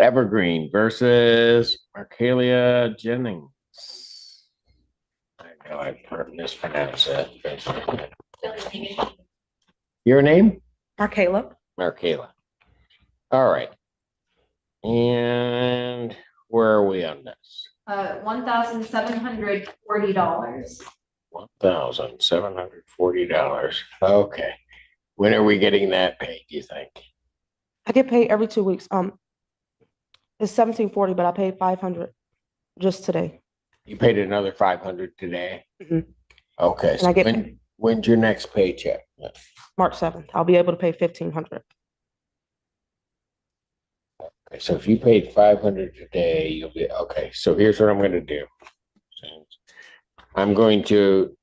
Evergreen versus Arcalia Jennings. I know I mispronounced that. Your name? Markayla. Markayla. All right. And where are we on this? $1,740. $1,740. Okay. When are we getting that paid, do you think? I get paid every 2 weeks. It's $1,740, but I paid $500 just today. You paid another $500 today? Mhm. Okay. And I get when's your next paycheck? March 7th. I'll be able to pay $1,500. Okay, so if you paid $500 today, you'll be okay. So here's what I'm going to do. I'm going to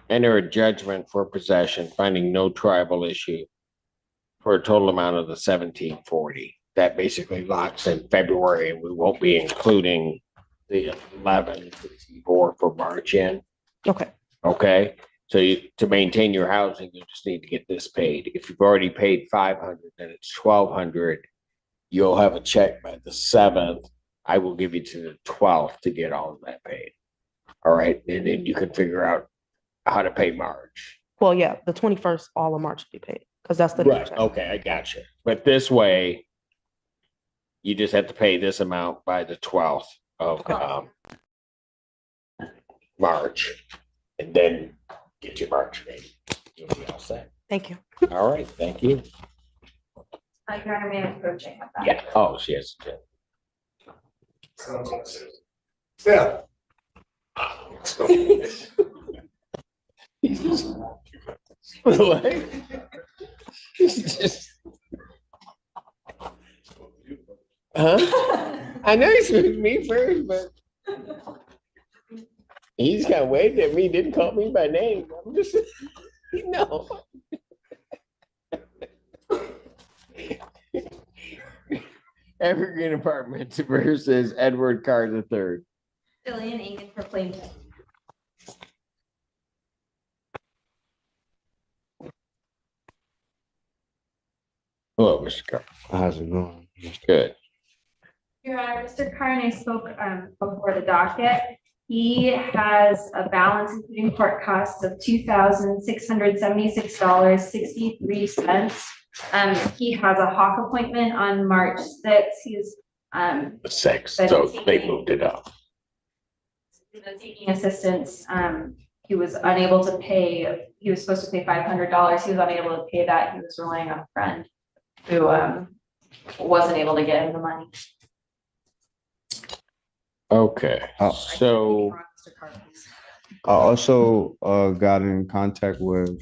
enter a judgment for possession, finding no tribal issue for a total amount of the $1,740. That basically locks in February, and we won't be including the $1,164 for March in. Okay. Okay. So to maintain your housing, you just need to get this paid. If you've already paid $500, then it's $1,200. You'll have a check by the 7th. I will give you to the 12th to get all of that paid. All right. And then you can figure out how to pay March. Well, yeah, the 21st, all of March will be paid because that's the right. Okay, I got you. But this way, you just have to pay this amount by the 12th of March, and then get your March paid. You'll be all set. Thank you. All right. Thank you. Your Honor, may I approach with that? Yeah. Oh, yes. Yeah. What? Huh? I know he's with me first, but he's kind of waved at me, didn't call me by name. I'm just, no. Evergreen Apartments versus Edward Carr III. Jillian Aiken for plaintiff. Hello, Mr. Carr. How's it going? Good. Your Honor, Mr. Carney spoke before the docket. He has a balance, including court costs, of $2,676.63. He has a hawk appointment on March 6th. He's The 6th, so they moved it up. Taking assistance. He was unable to pay. He was supposed to pay $500. He was unable to pay that. He was relying on a friend who wasn't able to get him the money. Okay, so I also got in contact with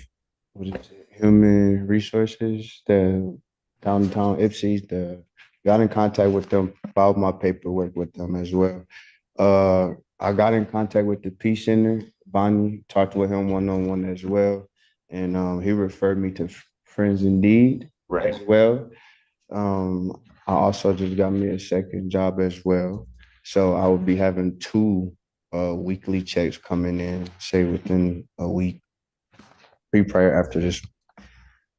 Human Resources, the downtown Ipsy. Got in contact with them, filed my paperwork with them as well. I got in contact with the Peace Center. Bonnie, talked with him one-on-one as well, and he referred me to Friends Indeed as well. I also just got me a second job as well, so I will be having 2 weekly checks coming in, say within a week, prior after this.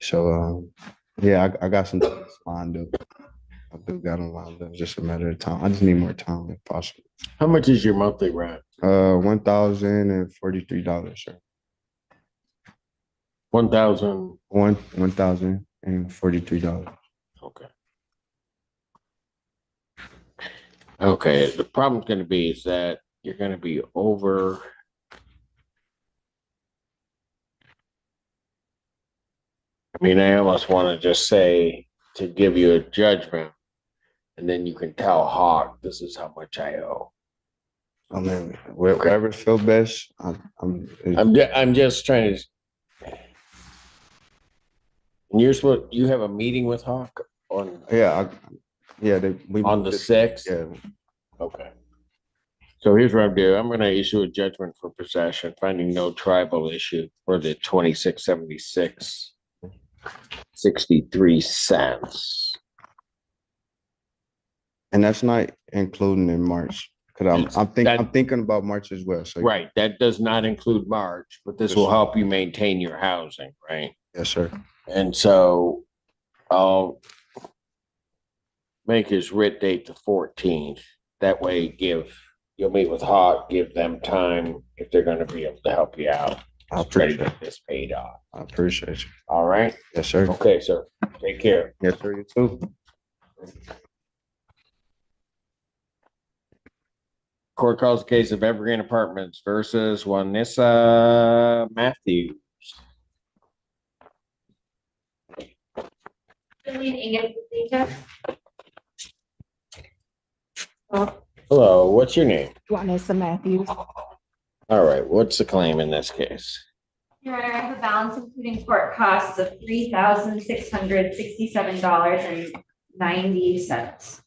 So yeah, I got some things lined up. I do got them lined up. Just a matter of time. I just need more time if possible. how much is your monthly rent? $1,043, sir. 1,000. $1,043. Okay. Okay, the problem's going to be is that you're going to be over. I mean, I almost want to just say to give you a judgment, and then you can tell Hawk, this is how much I owe. I mean, whatever feels best. I'm just trying to. And you have a meeting with Hawk on? Yeah, we on the 6th. Yeah. Okay. So here's what I'm doing. I'm going to issue a judgment for possession, finding no tribal issue for the 2676.63. And that's not including in March, because I'm thinking about March as well. So right, that does not include March, but this will help you maintain your housing, right? Yes, sir. And so make his writ date the 14th. That way you'll meet with Hawk, give them time if they're gonna be able to help you out. I Try to appreciate get this paid off. I appreciate you. All right? Yes, sir. Okay, sir. Take care. Yes, sir, you too. Court calls the case of Evergreen Apartments versus Wanissa Matthews. Hello, what's your name? Vanessa Matthews. All right, what's the claim in this case? Your Honor, I have a balance including court costs of $3,667.90.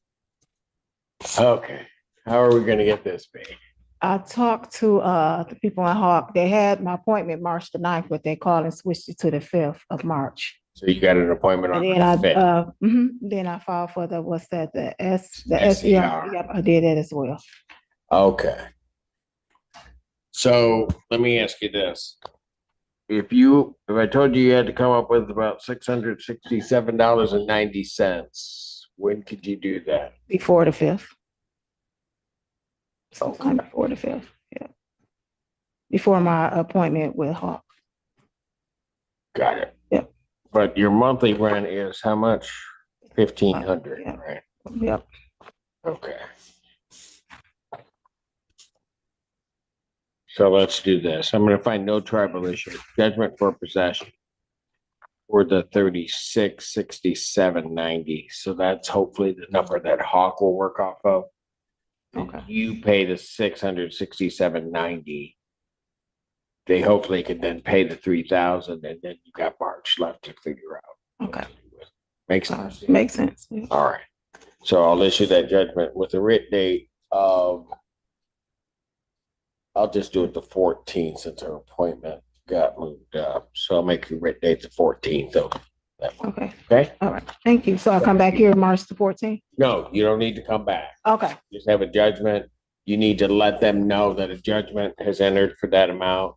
Okay, how are we gonna get this paid? I talked to the people in Hawk. They had my appointment March the 9th, but they called and switched it to the 5th of March. So you got an appointment on And the fifth? then I filed for the, what's that, the SER. SER. Yep, I did that as well. Okay. So let me ask you this. If I told you had to come up with about $667.90, when could you do that? Before the 5th. Sometime before the 5th, yeah. Before my appointment with Hawk. Got it. Yep. But your monthly rent is how much? 1,500, Yeah. right? Yep. Okay. So let's do this. I'm gonna find no tribal issue, judgment for possession. For the 3667.90. So that's hopefully the number that Hawk will work off of. Okay. You pay the 667.90. They hopefully could then pay the 3,000 and then you got March left to figure out. Okay. Makes sense. Makes sense. Yeah. All right. So I'll issue that judgment with a writ date of, I'll just do it the 14th since our appointment got moved up. So I'll make the writ date the 14th of that month. Okay. Okay? All right. Thank you. So I'll come back here March the 14th. No, you don't need to come back. Okay. Just have a judgment. You need to let them know that a judgment has entered for that amount.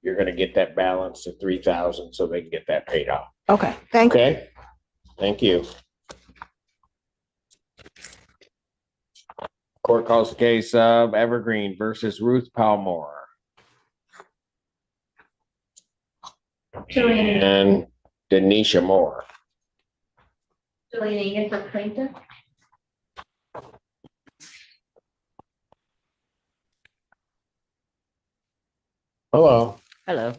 You're gonna get that balance to 3,000 so they can get that paid off. Okay. Thank you. Okay? Thank you. Court calls the case of Evergreen versus Ruth Palmore. Julian, And Denisha Moore. Julian Egan for plaintiff. Hello. Hello.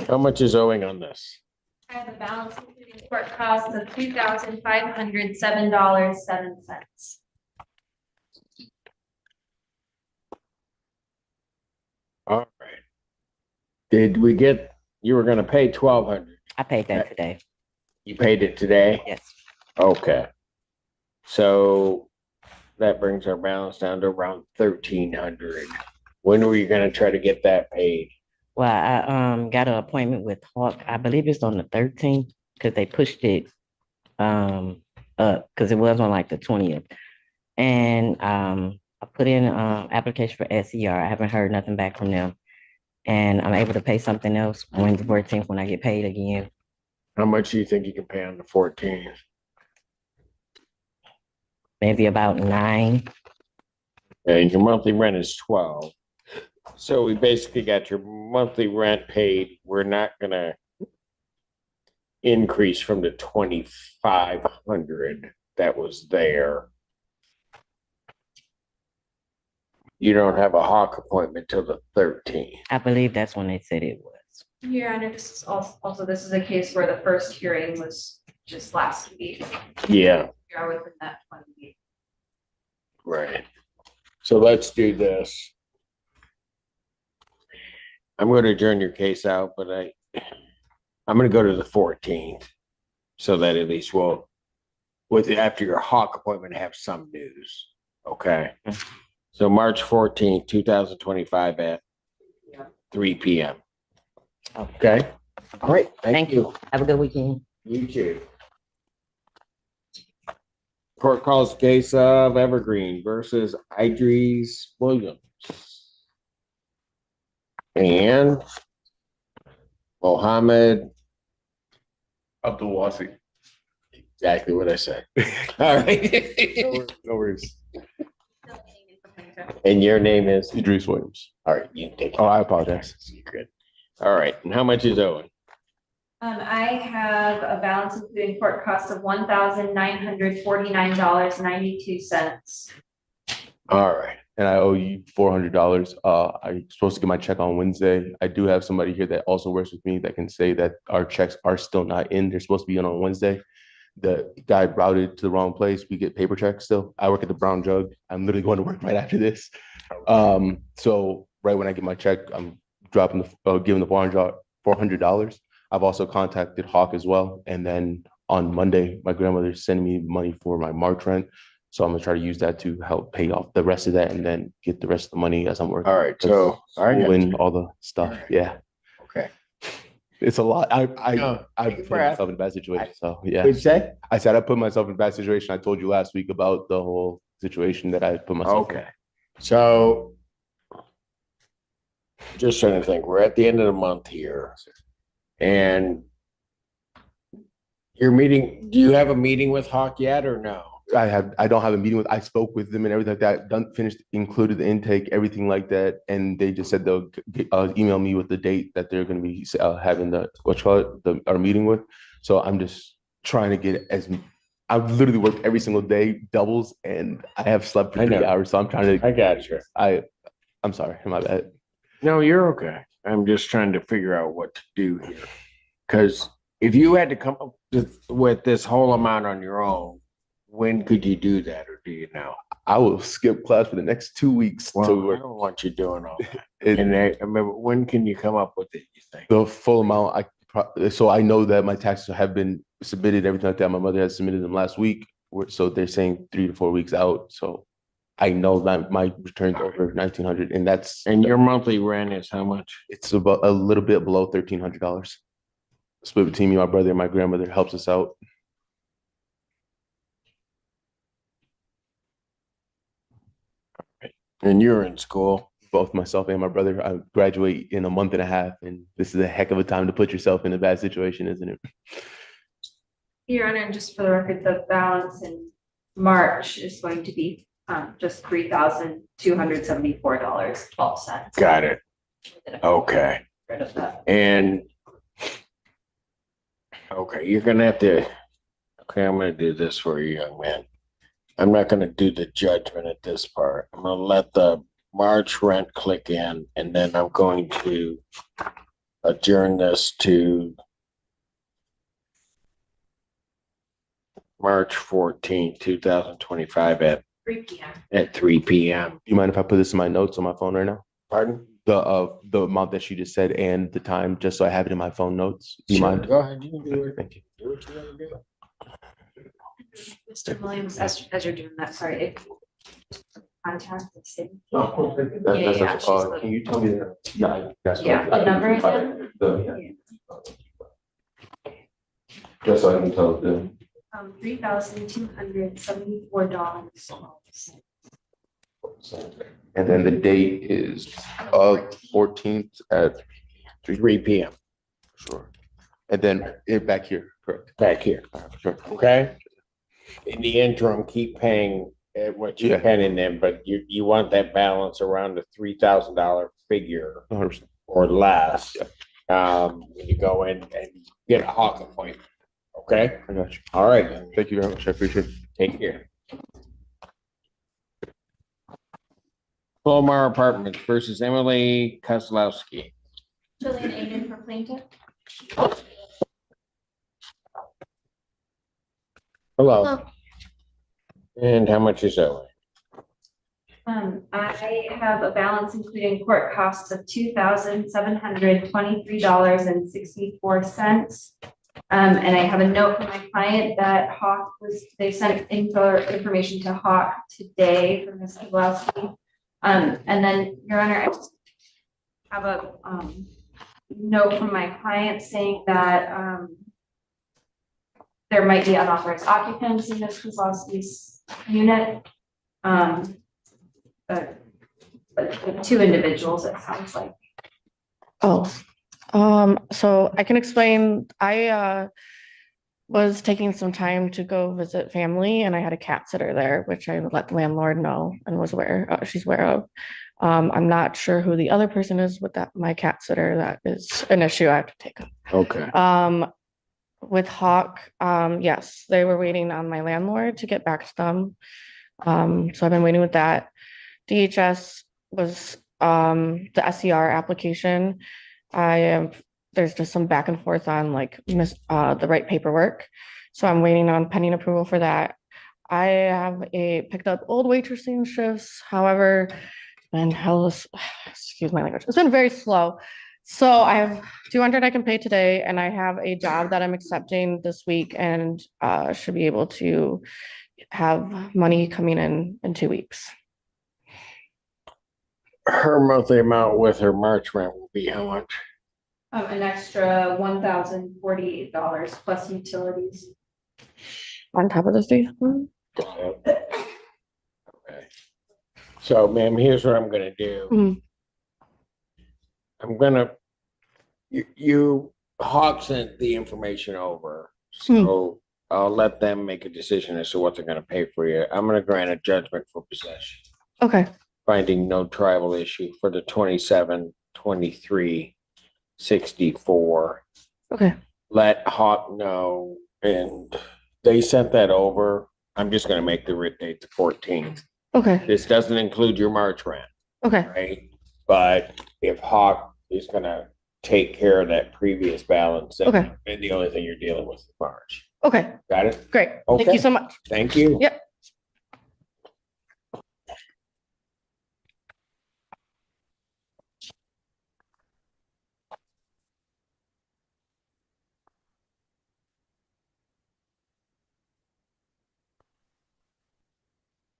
How much is owing on this? I have a balance including court costs of $2,507.07. All right. Did we get, you were gonna pay 1,200. I paid that today. You paid it today? Yes. Okay. So that brings our balance down to around 1,300. When were you gonna try to get that paid? Well, I got an appointment with Hawk. I believe it's on the 13th because they pushed it up because it was on like the 20th. And I put in application for SER. I haven't heard nothing back from them. And I'm able to pay something else Wednesday 14th when I get paid again. How much do you think you can pay on the 14th? Maybe about 9. And your monthly rent is 12. So we basically got your monthly rent paid. We're not gonna increase from the 2,500 that was there. You don't have a Hawk appointment till the 13th. I believe that's when they said it was. Your Honor, this is also this is a case where the first hearing was just last week. Yeah, You are within that 20 weeks. right. So let's do this. I'm going to adjourn your case out, but I'm going to go to the 14th so that at least we'll, after your Hawk appointment, have some news. Okay. So March 14th, 2025 at 3 p.m. Okay. All right. Thank you. Have a good weekend. You too. Court calls the case of Evergreen versus Idris Williams. And Mohammed Abdul Wasi. exactly what I said. All right. No worries. And your name is? Idris Williams. All right, you can take it. Oh, I apologize. You're good. All right, and how much is owing? I have a balance including court costs of $1,949.92. All right, And I owe you $400. I'm supposed to get my check on Wednesday. I do have somebody here that also works with me that can say that our checks are still not in. They're supposed to be in on Wednesday. The guy routed to the wrong place. We get paper checks still. I work at the Brown Jug. I'm literally going to work right after this. So right when I get my check, I'm dropping giving the $400. I've also contacted Hawk as well. And then on Monday, my grandmother's sending me money for my March rent. So I'm gonna try to use that to help pay off the rest of that and then get the rest of the money as I'm working. all right, so, all right, And all the stuff. Alright. Yeah, okay. it's a lot. No, I take a put breath. myself in a bad situation. So yeah, What'd you say? I said I put myself in a bad situation. I told you last week about the whole situation that I put myself in. Okay, so just trying to think, we're at the end of the month here. And do you have a meeting with Hawk yet or no? I don't have a meeting I spoke with them and everything like that, finished, included the intake, everything like that. And they just said they'll email me with the date that they're going to be having our meeting with. So I'm just trying to get I've literally worked every single day, doubles, and I have slept for 3 hours. So I'm trying to, I got you. I'm sorry, my bad. No, you're okay. I'm just trying to figure out what to do here. Because if you had to come up with this whole amount on your own, when could you do that, or do you know? I will skip class for the next 2 weeks. Well, to I don't want you doing all that. it, And I remember, when can you come up with it, you think? the full amount. So I know that my taxes have been submitted, everything like that. My mother has submitted them last week. So they're saying 3 to 4 weeks out. So I know that my return's over 1,900, and And your monthly rent is how much? it's about a little bit below $1,300. Split between me, my brother, and my grandmother helps us out. And you're in school. Both myself and my brother. I graduate in a month and a half, and this is a heck of a time to put yourself in a bad situation, isn't it? Your Honor, and just for the record, the balance in March is going to be just $3,274.12. Got it. Okay. Rid of that. And okay, you're gonna have to, okay, I'm gonna do this for you, young man. I'm not gonna do the judgment at this part. I'm gonna let the March rent click in, and then I'm going to adjourn this to March 14th, 2025 at 3 p.m. 3 p.m. Do you mind if I put this in my notes on my phone right now? Pardon? The amount that she just said and the time, just so I have it in my phone notes. Do you Sure, mind? go ahead, you can do it. Thank you. Do what you wanna do. Mr. Williams, as you're doing that, sorry, if contact the city. That's can you tell me that? Yeah. The number again? Just so I can tell them. $3,274. And then the date is 14th at 3 p.m. sure. And then back here, correct? back here. Sure. Okay. In the interim, keep paying what you Yeah. can in them, but you want that balance around the $3,000 figure 100%. or less. When you go in and get a Hawk appointment. Okay. I got you. All right. Then. Thank you very much. I appreciate it. Take care. Flomar Apartments versus Emily Kozlowski. Jillian Aiden for plaintiff. Hello. And how much is owing? I have a balance including court costs of $2,723.64. And I have a note from my client that they sent information to Hawk today from Ms. Kozlowski. And then, Your Honor, I just have a note from my client saying that there might be unauthorized occupants in Ms. Kozlowski's unit. But 2 individuals, it sounds like. Oh, so I can explain, was taking some time to go visit family and I had a cat sitter there, which I let the landlord know and was she's aware of. I'm not sure who the other person is with my cat sitter. That is an issue I have to take up. Okay. With Hawk, yes, they were waiting on my landlord to get back to them. So I've been waiting with that. DHS was the SCR application. There's just some back and forth on like the right paperwork. So I'm waiting on pending approval for that. I have picked up old waitressing shifts. However, and excuse my language. It's been very slow. So I have 200 I can pay today, and I have a job that I'm accepting this week, and should be able to have money coming in 2 weeks. Her monthly amount with her March rent will be how much? An extra $1,048 plus utilities. On top of this fee? Okay. So, ma'am, here's what I'm gonna do. Mhm. I'm gonna, Hawk sent the information over, so I'll let them make a decision as to what they're gonna pay for you. I'm gonna grant a judgment for possession, Okay, finding no tribal issue for the 27-23-64. okay, Let Hawk know, and they sent that over. I'm just gonna make the writ date the 14th. okay, This doesn't include your March rent, okay, right? But if Hawk is gonna take care of that previous balance, okay, then the only thing you're dealing with is March. okay, Got it? great. Thank Okay. you so much. Thank you. Yep.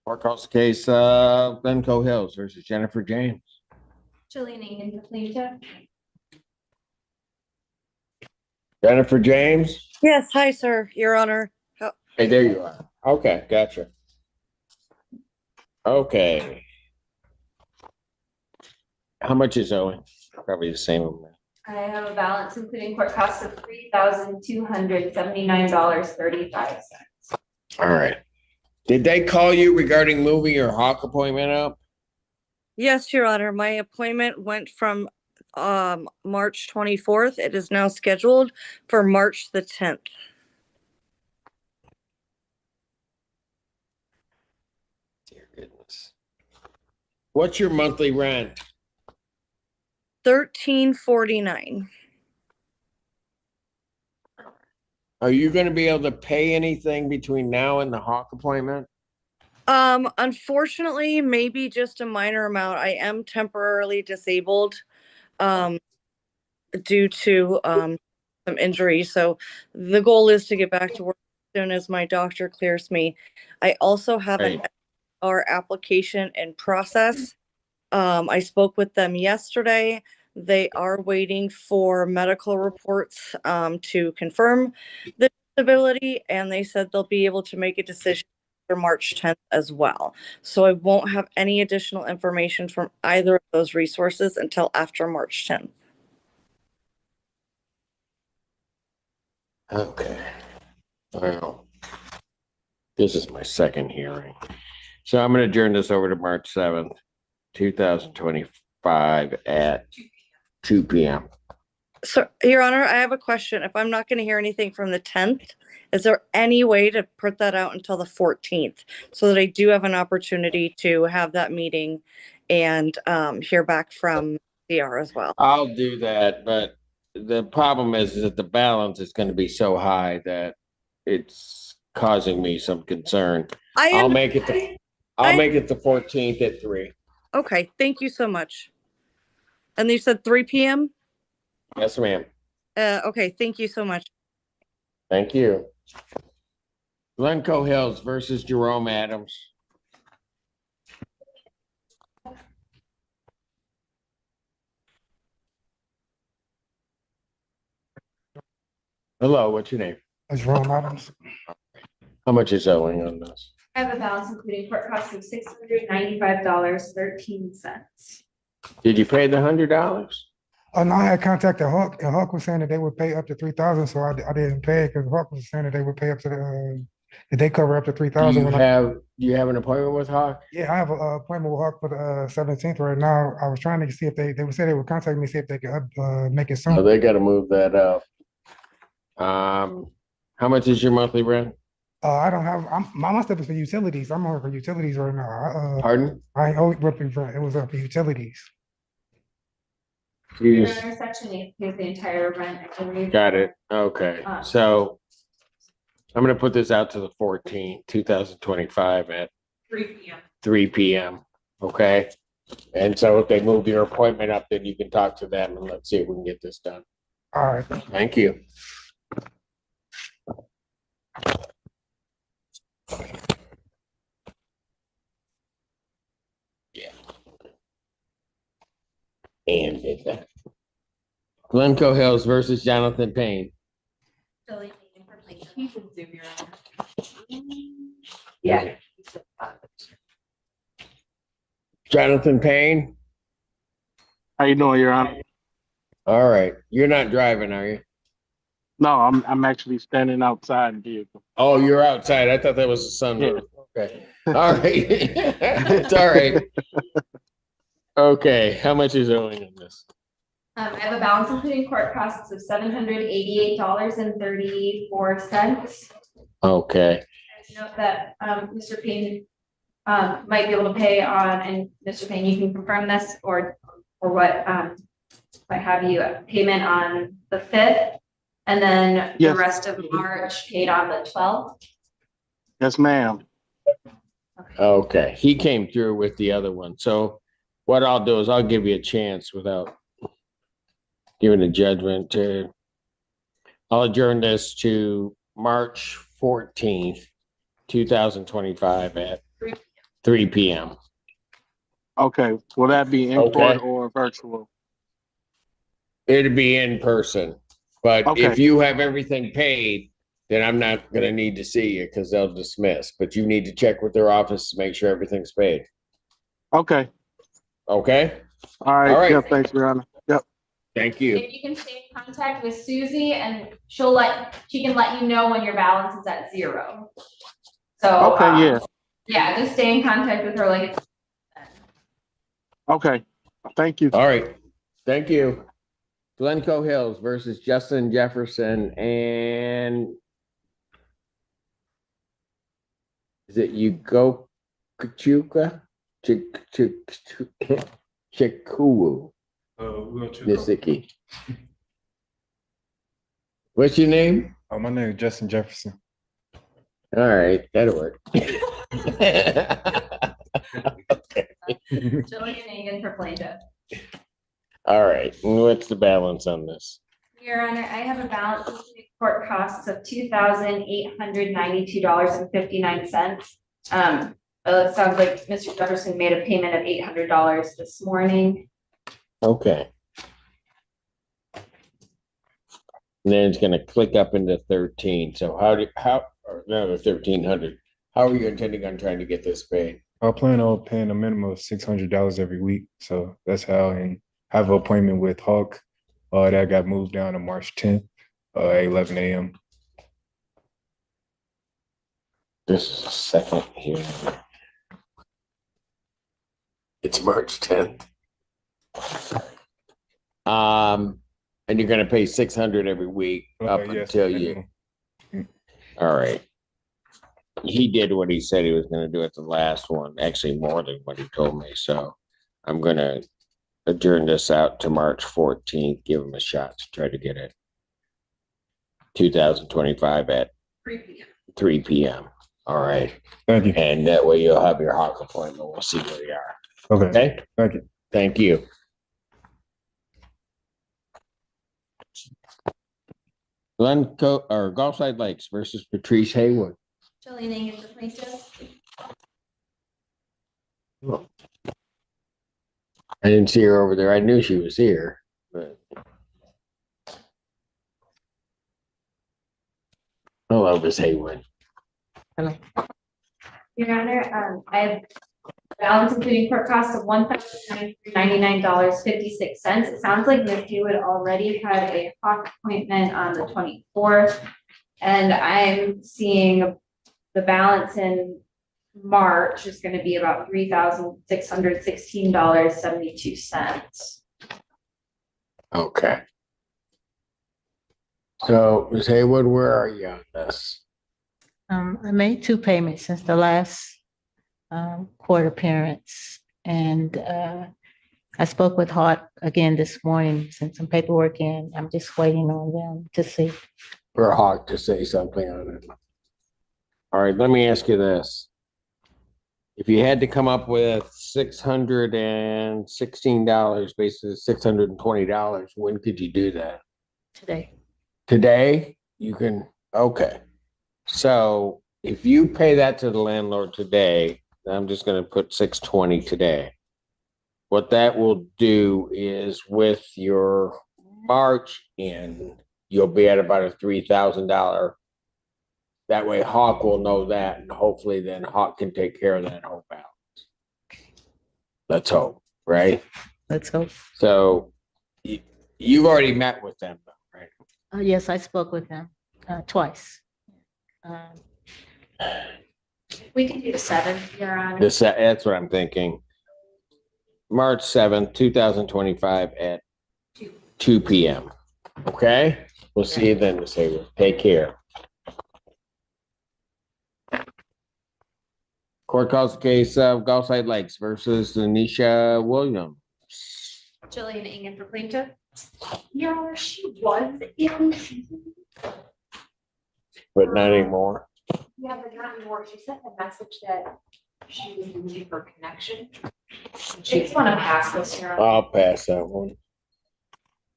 Courthouse case, Glencoe Hills versus Jennifer James. Jillian Aiken, the plaintiff. Jennifer James? Yes, hi, sir, Your Honor. Hey, there you are. Okay, gotcha. Okay. How much is owing? Probably the same amount. I have a balance including court costs of $3,279.35. All right. Did they call you regarding moving your Hawk appointment up? Yes, Your Honor, my appointment went from March 24th. It is now scheduled for March the 10th. Dear goodness. What's your monthly rent? $13.49. Are you gonna be able to pay anything between now and the Hawk appointment? Unfortunately, maybe just a minor amount. I am temporarily disabled due to some injuries. So the goal is to get back to work as soon as my doctor clears me. I also have an SR application in process. I spoke with them yesterday. They are waiting for medical reports to confirm the disability, and they said they'll be able to make a decision for March 10th as well. So I won't have any additional information from either of those resources until after March 10th. Okay. Well, this is my second hearing. So I'm gonna adjourn this over to March 7th, 2025 at 2 p.m. So, Your Honor, I have a question. If I'm not going to hear anything from the 10th, is there any way to put that out until the 14th so that I do have an opportunity to have that meeting and hear back from CR as well? I'll do that, but the problem is that the balance is gonna be so high that it's causing me some concern. I'll make it the 14th at 3. Okay, thank you so much. And you said 3 p.m.? Yes, ma'am. Okay, thank you so much. Thank you. Glencoe Hills versus Jerome Adams. Hello, what's your name? Jerome Adams. How much is owing on this? I have a balance including court costs of $695.13. Did you pay the $100? And I had contacted Hawk, and Hawk was saying that they would pay up to 3,000, so I didn't pay because Hawk was saying that they would pay up to that they cover up to three Do thousand. do you have an appointment with Hawk? Yeah, I have a appointment with Hawk for the 17th right now. I was trying to see if they would say they would contact me, see if they could make it Oh, soon. they gotta move that up. How much is your monthly rent? I don't have, my stuff is for utilities. I'm on for utilities right now. Pardon? I ain't only working for, it was for utilities. You Your just Honor, section 8 pays the entire rent, I believe. got it. Okay, so I'm gonna put this out to the 14th, 2025 at 3 p.m. Okay? And so if they move your appointment up, then you can talk to them and let's see if we can get this done. All right. Thank you. Yeah. And did that. Glencoe Hills versus Jonathan Payne. Yeah. Jonathan Payne? How you doing, Your Honor? All right. You're not driving, are you? No, I'm actually standing outside the vehicle. Oh, you're outside. I thought that was the sunroof. Okay. All right. It's all right. Okay. How much is owing on this? I have a balance including court costs of $788.34. Okay. Note that Mr. Payne might be able to pay on, and Mr. Payne, you can confirm this or what I have you payment on the 5th, and then the Yes. rest of March paid on the 12th. Yes, ma'am. Okay. He came through with the other one. So what I'll do is I'll give you a chance without giving a judgment to, I'll adjourn this to March 14th, 2025 at 3 p.m. Okay. Will that be in Okay. court or virtual? It'd be in person, but Okay. if you have everything paid, then I'm not gonna need to see you because they'll dismiss, but you need to check with their office to make sure everything's paid. Okay. Okay? All right. All right. Yeah, thanks, Your Honor. Yep. Thank you. If you can stay in contact with Susie, and she can let you know when your balance is at 0. So Okay, yeah. yeah, just stay in contact with her like. Okay. Thank you. All right. Thank you. Glencoe Hills versus Justin Jefferson and is it Ugo Kachuka? Chikuwu. Nisiki. What's your name? My name is Justin Jefferson. All right, that'll work. Jillian Hagan for plaintiff. All right, and what's the balance on this? Your Honor, I have a balance of court costs of $2,892.59. It sounds like Mr. Jefferson made a payment of $800 this morning. Okay. And then it's gonna click up into 13. So or no, the 1,300. How are you intending on trying to get this paid? I plan on paying a minimum of $600 every week. So that's how, and I have an appointment with Hawk that got moved down to March 10th at 11 a.m. This is a second here. It's March 10th. And you're gonna pay 600 every week up Yes, until you. All right. He did what he said he was gonna do at the last one, actually more than what he told me. So I'm gonna adjourn this out to March 14th, give him a shot to try to get it. 2025 at 3 p.m. All right. Thank you. And that way you'll have your Hawk appointment. We'll see where you are. Okay. Okay? Thank you. Thank you. Glencoe or Gulfside Lakes versus Patrice Haywood. Jillian Hagan for plaintiff. I didn't see her over there. I knew she was here, but. Hello, Miss Haywood. Your Honor, I have Balance including court costs of $1,999.56. It sounds like Miss Hewitt already had a Hawk appointment on the 24th. And I'm seeing the balance in March is going to be about $3,616.72. Okay. So, Ms. Haywood, where are you on this? I made two payments since the last court appearance, and I spoke with Hart again this morning, sent some paperwork in. I'm just waiting on them to see. For Hawk to say something on it. All right, let me ask you this. If you had to come up with $616, basically $620, when could you do that? Today. Today, you can, okay. So if you pay that to the landlord today, I'm just gonna put 620 today. What that will do is with your March in, you'll be at about a $3,000. That way Hawk will know that, and hopefully then Hawk can take care of that whole balance. Let's hope, right? Let's hope. So you've already met with them, though, right? Yes, I spoke with them twice. We can do the 7th, Your Honor. That's what I'm thinking. March 7th, 2025 at 2 p.m. Okay? We'll see you then, Ms. Hayward. Take care. Court calls the case of Gulfside Lakes versus Anisha Williams. Jillian Ingen for plaintiff. Your Honor, she was in. But not anymore. Yeah, but not anymore. She sent a message that she was losing her connection. She just want to pass this, Your Honor. I'll pass that one.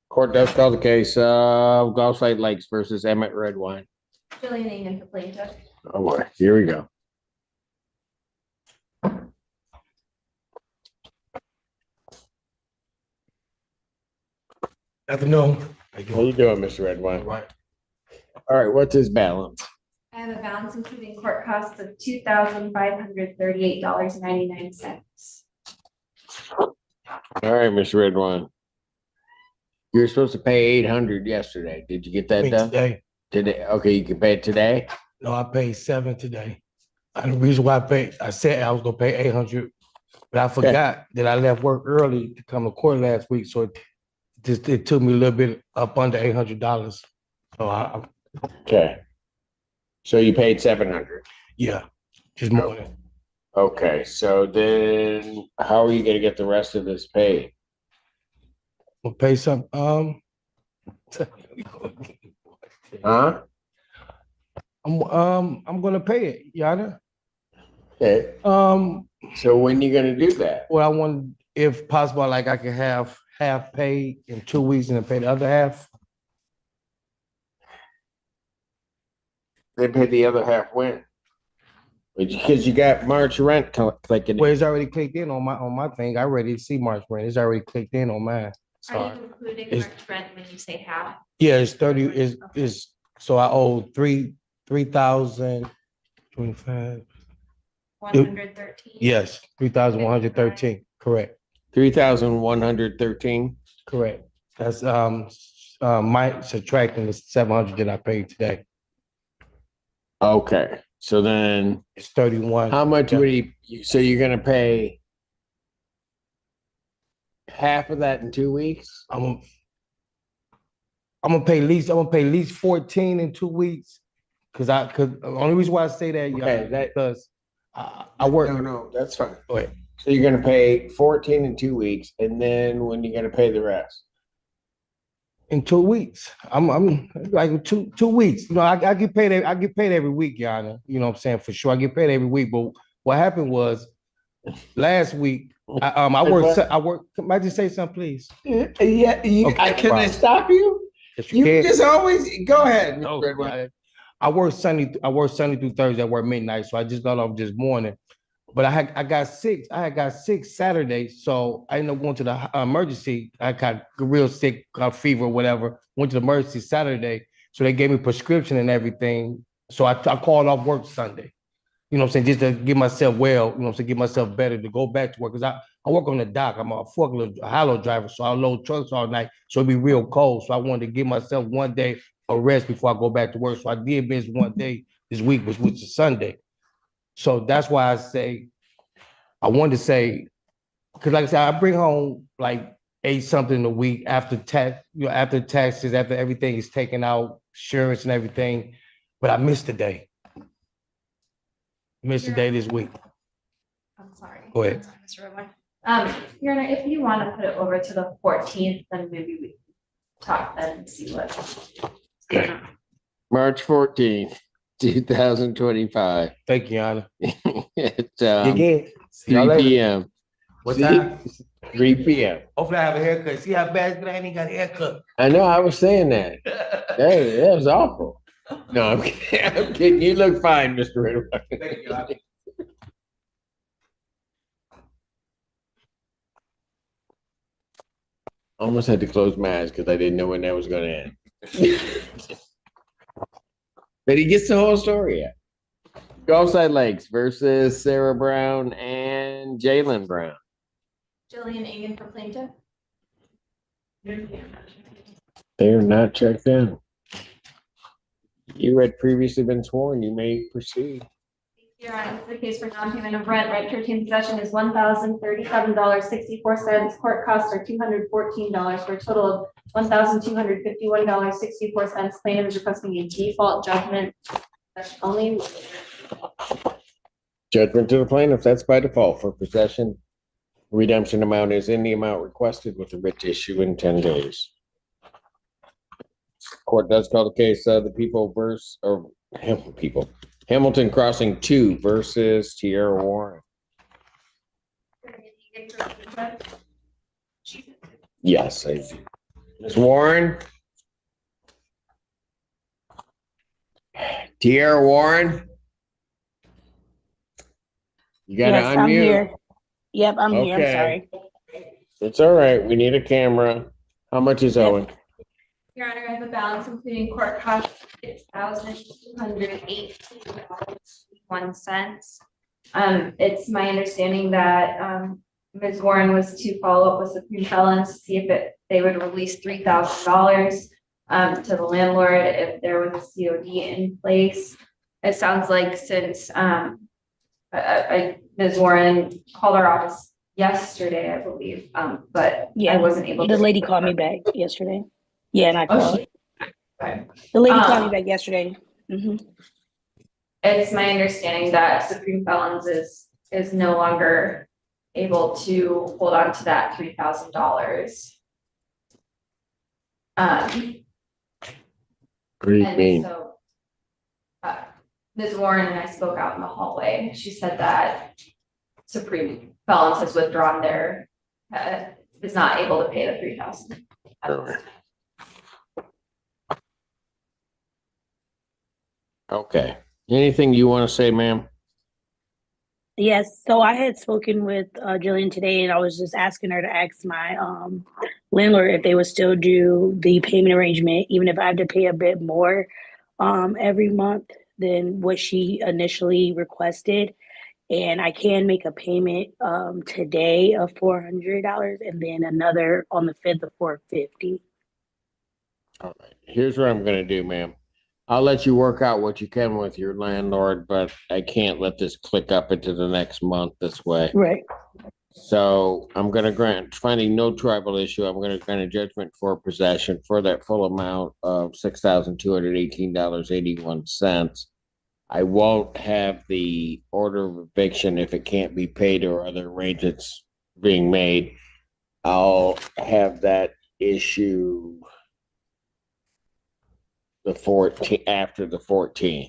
Court does call the case of Gulfside Lakes versus Emmett Redwine. Jillian Ingen for plaintiff. Oh boy, here we go. Afternoon. How you doing, Mr. Redwine? All right, what's his balance? I have a balance including court costs of $2,538.99. All right, Mr. Redwine. You were supposed to pay 800 yesterday. Did you get that done? Today. Today. Okay, you can pay it today? No, I paid 7 today. And the reason why I said I was gonna pay 800, but I forgot that I left work early to come to court last week, so it took me a little bit up under $800. So Okay. So you paid 700. Yeah, just morning. Okay, so then how are you gonna get the rest of this paid? We'll pay some, Huh? I'm gonna pay it, Yana. Okay. So when you gonna do that? Well, I want, if possible, like I can have half paid in 2 weeks and then pay the other half. They pay the other half when? Because you got March rent clicking. Well, it's already clicked in on my thing. I already see March rent. It's already clicked in on mine. Are you including March rent when you say half? Yeah, it's 30, is so I owe 3,025. 113. Yes, 3,113, correct. 3,113. Correct. That's my subtracting the 700 that I paid today. Okay, so then it's 31. How much would he? So you're gonna pay half of that in 2 weeks? I'm gonna pay at least 14 in 2 weeks. Cause the only reason why I say that, because I work. No, that's fine. Go ahead. So you're gonna pay 14 in 2 weeks, and then when you're gonna pay the rest? In 2 weeks. I'm like two weeks. You know, I get paid every week, Yana. You know what I'm saying? For sure. I get paid every week. But what happened was last week, I worked. Can I just say something, please? Yeah, Okay, can I stop you? Yes, You can. just always go ahead. No, I work Sunday through Thursday. I work midnight, so I just got off this morning. But I got sick. I had got sick Saturday, so I ended up going to the emergency. I got real sick, got fever, whatever. Went to the emergency Saturday, so they gave me prescription and everything. So I called off work Sunday. you know what I'm saying, just to get myself well, you know what I'm saying, get myself better to go back to work. Cause I work on the dock. I'm a forklift, a hollow driver, so I load trucks all night. So it'd be real cold. So I wanted to give myself one day of rest before I go back to work. So I did miss one day this week, which is Sunday. So that's why I say, I wanted to say, because like I said, I bring home like 8 something a week after tax, after taxes, after everything is taken out, insurance and everything. But I missed a day. Missed a day this week. I'm sorry. Go ahead. Mr. Redwine. Your Honor, if you want to put it over to the 14th, then maybe we talk then and see what. March 14th, 2025. Thank you, Your Honor. It's Again. 3 p.m. What time? 3 p.m. Hopefully I have a haircut. See how bad I ain't got a haircut. I know, I was saying that. That was awful. No, I'm kidding. I'm kidding. You look fine, Mr. Redwine. Thank you, Your Honor. Almost had to close my eyes because I didn't know when that was going to end. But he gets the whole story out. Gulfside Lakes versus Sarah Brown and Jalen Brown. Jillian Egan for plaintiff. They're not checked in. You had previously been sworn. You may proceed. Your Honor, the case for non-payment of rent, right to retain possession is $1,037.64. Court costs are $214 for a total of $1,251.64. Plaintiff is requesting a default judgment. That's only. Judgment to the plaintiff. That's by default for possession. Redemption amount is in the amount requested with the writ issue in 10 days. Court does call the case the people versus Hamilton Crossing 2 versus Tierra Warren. Yes, I do. Ms. Warren. Tierra Warren. You gotta Yes, unmute. I'm here. Yep, I'm here. I'm Okay. sorry. It's all right. We need a camera. How much is owing? Your Honor, I have a balance including court costs, $6,208.01. It's my understanding that Ms. Warren was to follow up with Supreme Felons to see if they would release $3,000 to the landlord if there was a COD in place. It sounds like since Ms. Warren called our office yesterday, I believe, but Yeah, I wasn't able to. the lady called me back yesterday. Yeah, and I called. Okay. The lady called me back yesterday. It's my understanding that Supreme Felons is no longer able to hold on to that $3,000. What do you mean? So, Ms. Warren and I spoke out in the hallway. She said that Supreme Felons has withdrawn their, is not able to pay the $3,000. Okay. Anything you want to say, ma'am? Yes, so I had spoken with Jillian today, and I was just asking her to ask my landlord if they would still do the payment arrangement, even if I have to pay a bit more every month than what she initially requested. And I can make a payment today of $400 and then another on the 5th of $450. All right. Here's what I'm going to do, ma'am. I'll let you work out what you can with your landlord, but I can't let this click up into the next month this way. Right. So I'm going to grant, finding no tribal issue, I'm going to grant a judgment for possession for that full amount of $6,218.81. I won't have the order of eviction if it can't be paid or other arrangements being made. I'll have that issue the 14th, after the 14th.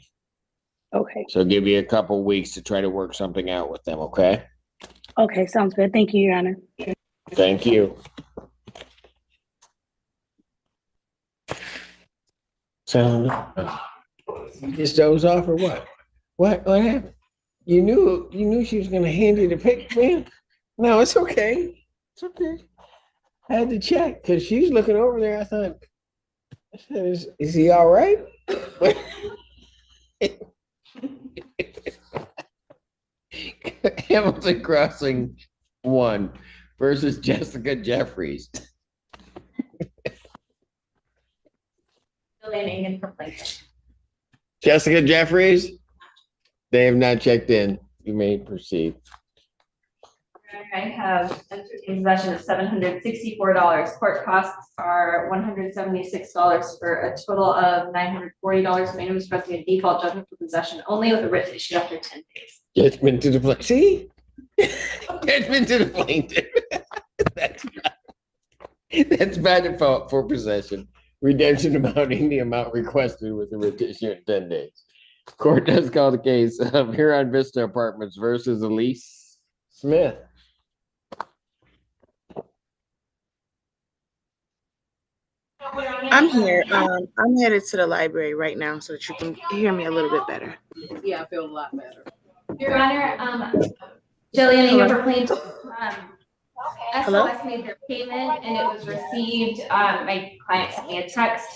Okay. So give you a couple weeks to try to work something out with them, okay? Okay, sounds good. Thank you, Your Honor. Thank you. So, you just doze off or what? What happened? You knew she was gonna hand you the pick, man? No, it's okay. It's okay. I had to check because she's looking over there. I thought, is he all right? Hamilton Crossing 1 versus Jessica Jeffries. Jillian Egan for plaintiff. Jessica Jeffries? They have not checked in. You may proceed. I have entered in possession of $764. Court costs are $176 for a total of $940. Plaintiff is requesting a default judgment for possession only with a writ issued after 10 days. Judgment to the plaintiff. See? Judgment to the plaintiff. That's by default for possession. Redemption amounting the amount requested with a writ issued in 10 days. Court does call the case of Huron Vista Apartments versus Elise Smith. I'm here. I'm headed to the library right now so that you can hear me a little bit better. Yeah, I feel a lot better. Your Honor, Jillian Egan for plaintiff. Hello? SOS made their payment and it was received. My client sent me a text.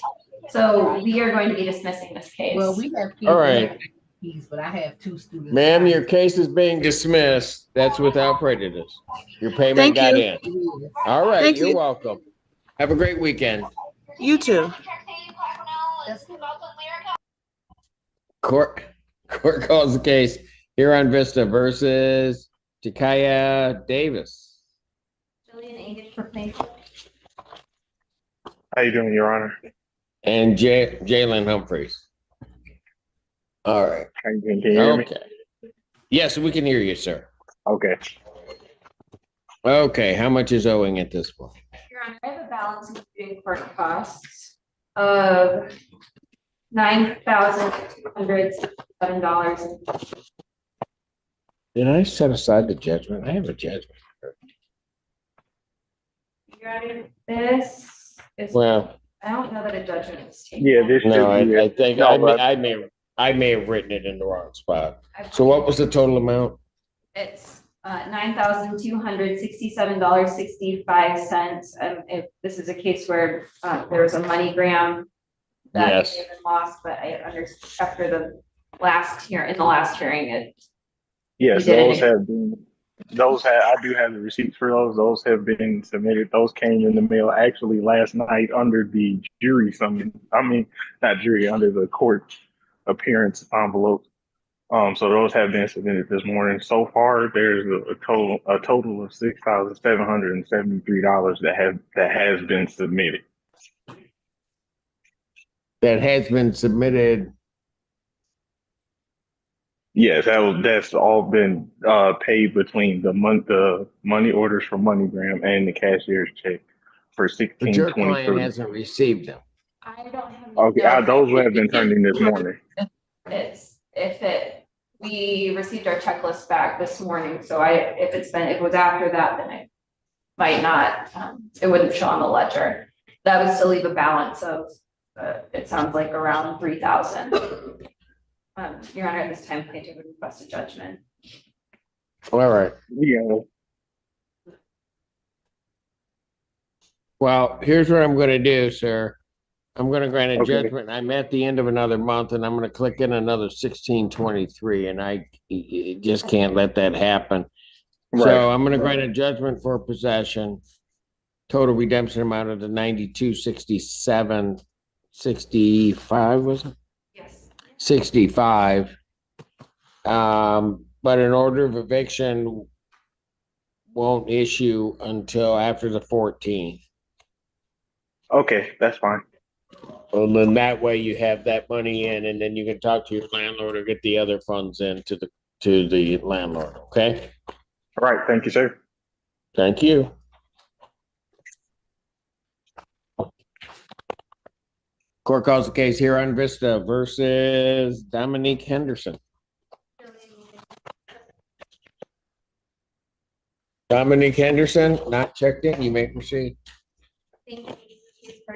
So we are going to be dismissing this case. Well, we have. All right. Keys, but I have 2 students. Ma'am, your case is being dismissed. That's without prejudice. Your payment Thank got you. in. All right, Thank you're you. welcome. Have a great weekend. You too. Court calls the case Huron Vista versus Jakaya Davis. Jillian Egan for plaintiff. How you doing, Your Honor? And Jalen Humphreys. All right. Can you hear me? Okay. Yes, we can hear you, sir. Okay. Okay, how much is owing at this point? Your Honor, I have a balance including court costs of $9,267. Did I set aside the judgment? I have a judgment. Your Honor, this is, Well, I don't know that a judgment is taken. Yeah, this no, should be I it. think No, I may have written it in the wrong spot. So what was the total amount? It's $9,267.65. If this is a case where there was a MoneyGram that Yes. may have been lost, but I understand after the last hearing, Yes, You did those it. have been, I do have the receipts for those. Those have been submitted. Those came in the mail actually last night under the jury summons. I mean, not jury, under the court appearance envelope. So those have been submitted this morning. So far, there's a total of $6,773 that has been submitted. That has been submitted. Yes, that's all been paid between the money orders from MoneyGram and the cashier's check for But your client 1623. hasn't received them. I don't have. Okay, no, those have been turned in this morning. We received our checklist back this morning, so if it was after that, then it might not, it wouldn't show on the ledger. That would still leave a balance of, it sounds like around 3,000. Your Honor, at this time, plaintiff would request a judgment. All right. Yeah. Well, here's what I'm gonna do, sir. I'm gonna grant a Okay. judgment. I'm at the end of another month and I'm gonna click in another 1623 and I just can't let that happen. Right. So I'm gonna grant a judgment for possession. Total redemption amount of the 9267.65 was it? Yes. 65. But an order of eviction won't issue until after the 14th. Okay, that's fine. Well, then that way you have that money in and then you can talk to your landlord or get the other funds in to the landlord, okay? All right, thank you, sir. Thank you. Court calls the case Huron Vista versus Dominique Henderson. Dominique Henderson, not checked in. You may proceed. Thank you. For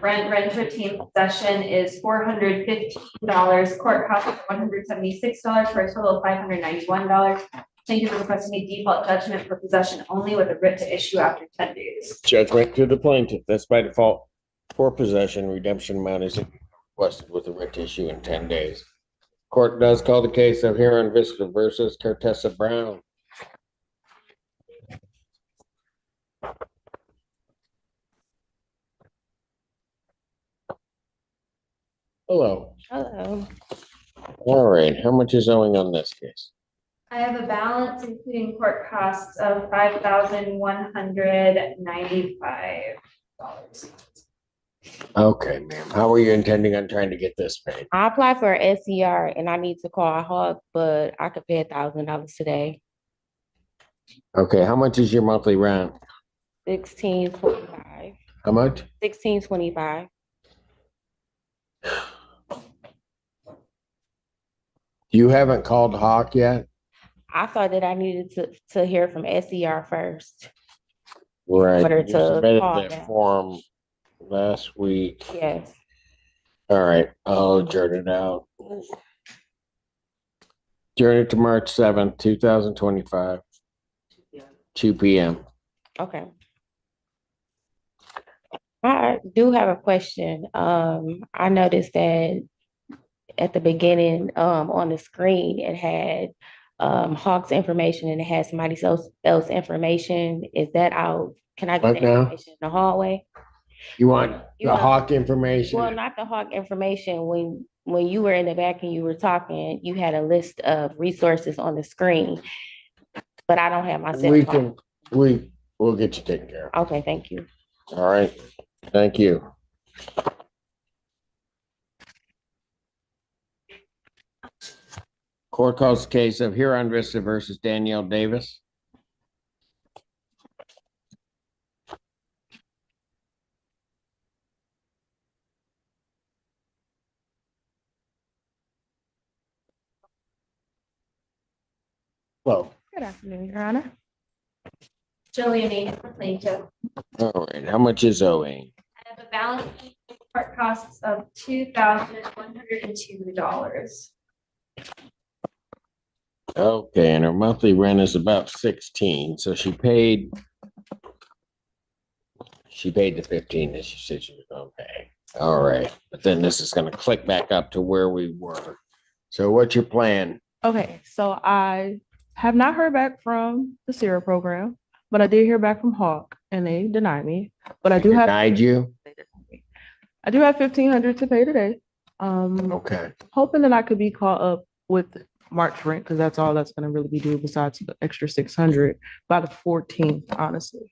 rent to obtain possession is $415. Court cost is $176 for a total of $591. Plaintiff is requesting a default judgment for possession only with a writ to issue after 10 days. Judgment to the plaintiff. That's by default for possession. Redemption amount is requested with a writ to issue in 10 days. Court does call the case of Huron Vista versus Cortessa Brown. Hello. Hello. All right, how much is owing on this case? I have a balance including court costs of $5,195. Okay, ma'am. How are you intending on trying to get this paid? I applied for an SCR and I need to call Hawk, but I could pay $1,000 today. Okay, how much is your monthly rent? $16.25. How much? $16.25. You haven't called Hawk yet? I thought that I needed to hear from SCR first. Right. Order You to submitted call that them. form last week. Yes. All right, I'll adjourn it out. Adjourn it to March 7th, 2025, 2 p.m. Okay. I do have a question. I noticed that at the beginning, on the screen, it had Hawk's information and it had somebody else information. Is that out? Can I get What the now? information in the hallway? You want You the know- Hawk information? Well, not the Hawk information. When you were in the back and you were talking, you had a list of resources on the screen, but I don't have my cell We phone. we'll get you taken care of. Okay, thank you. All right, thank you. Court calls the case of Huron Vista versus Danielle Davis. Hello. Good afternoon, Your Honor. Jillian H. for plaintiff. All right, how much is owing? I have a balance in court costs of $2,102. Okay, and her monthly rent is about 16, so she paid the 15 that she said she was gonna pay. All right, but then this is gonna click back up to where we were. So what's your plan? Okay, so I have not heard back from the SERA program, but I did hear back from Hawk and they denied me. But I do have Denied you? I do have 1,500 to pay today. Okay. Hoping that I could be caught up with March rent because that's all that's going to really be due besides the extra 600 by the 14th, honestly.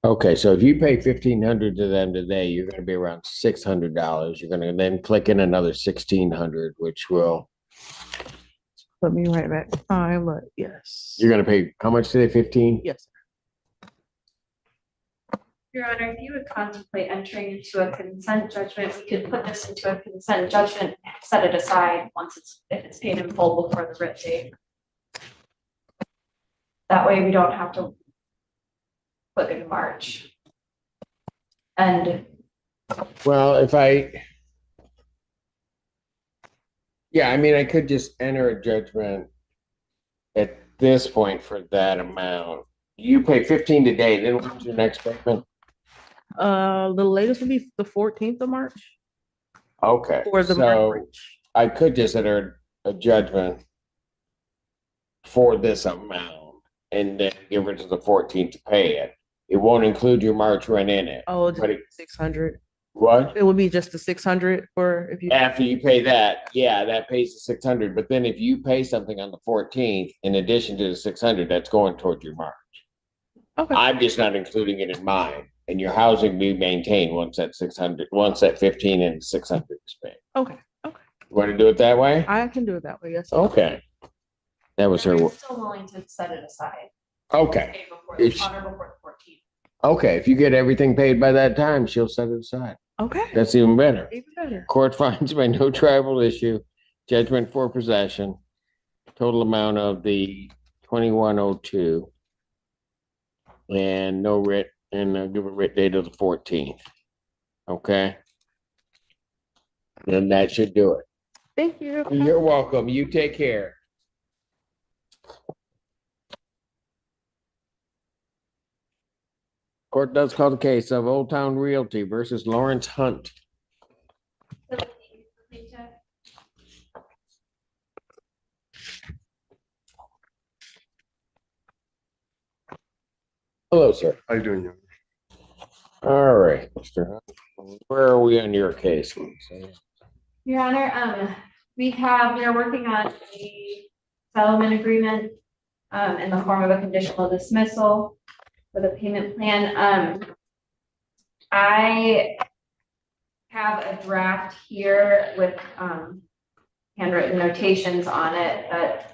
Okay, so if you pay 1,500 to them today, you're gonna be around $600. You're gonna then click in another 1,600, which will, Put me right back in time, but yes. you're gonna pay, how much today, 15? Yes. Your Honor, if you would contemplate entering into a consent judgment, we could put this into a consent judgment, set it aside if it's paid in full before the writ date. That way we don't have to put it in March. And Well, I mean, I could just enter a judgment at this point for that amount. You pay 15 today, then what's your next payment? The latest would be the 14th of March. Okay, For the so March. I could just enter a judgment for this amount and then give it to the 14th to pay it. It won't include your March rent in it. Oh, just But it- 600. What? It would be just the 600 for if you. After you pay that, yeah, that pays the 600. But then if you pay something on the 14th, in addition to the 600, that's going toward your March. Okay. I'm just not including it in mine. And your housing be maintained once that 15 and 600 is paid. Okay. You want to do it that way? I can do it that way. Yes. Okay. That was her. I'm still willing to set it aside. Okay. Pay before It's- on or before the 14th. Okay, if you get everything paid by that time, she'll set it aside. Okay. That's even better. Even better. Court finds by no tribal issue, judgment for possession, total amount of the 2102. And no writ, and give a writ date of the 14th. Okay? Then that should do it. Thank you. You're welcome. You take care. Court does call the case of Old Town Realty versus Lawrence Hunt. Hello, sir. How you doing, young? All right, Mr. Hunt. Where are we on your case? Your Honor, we are working on a settlement agreement in the form of a conditional dismissal for the payment plan. I have a draft here with handwritten notations on it, but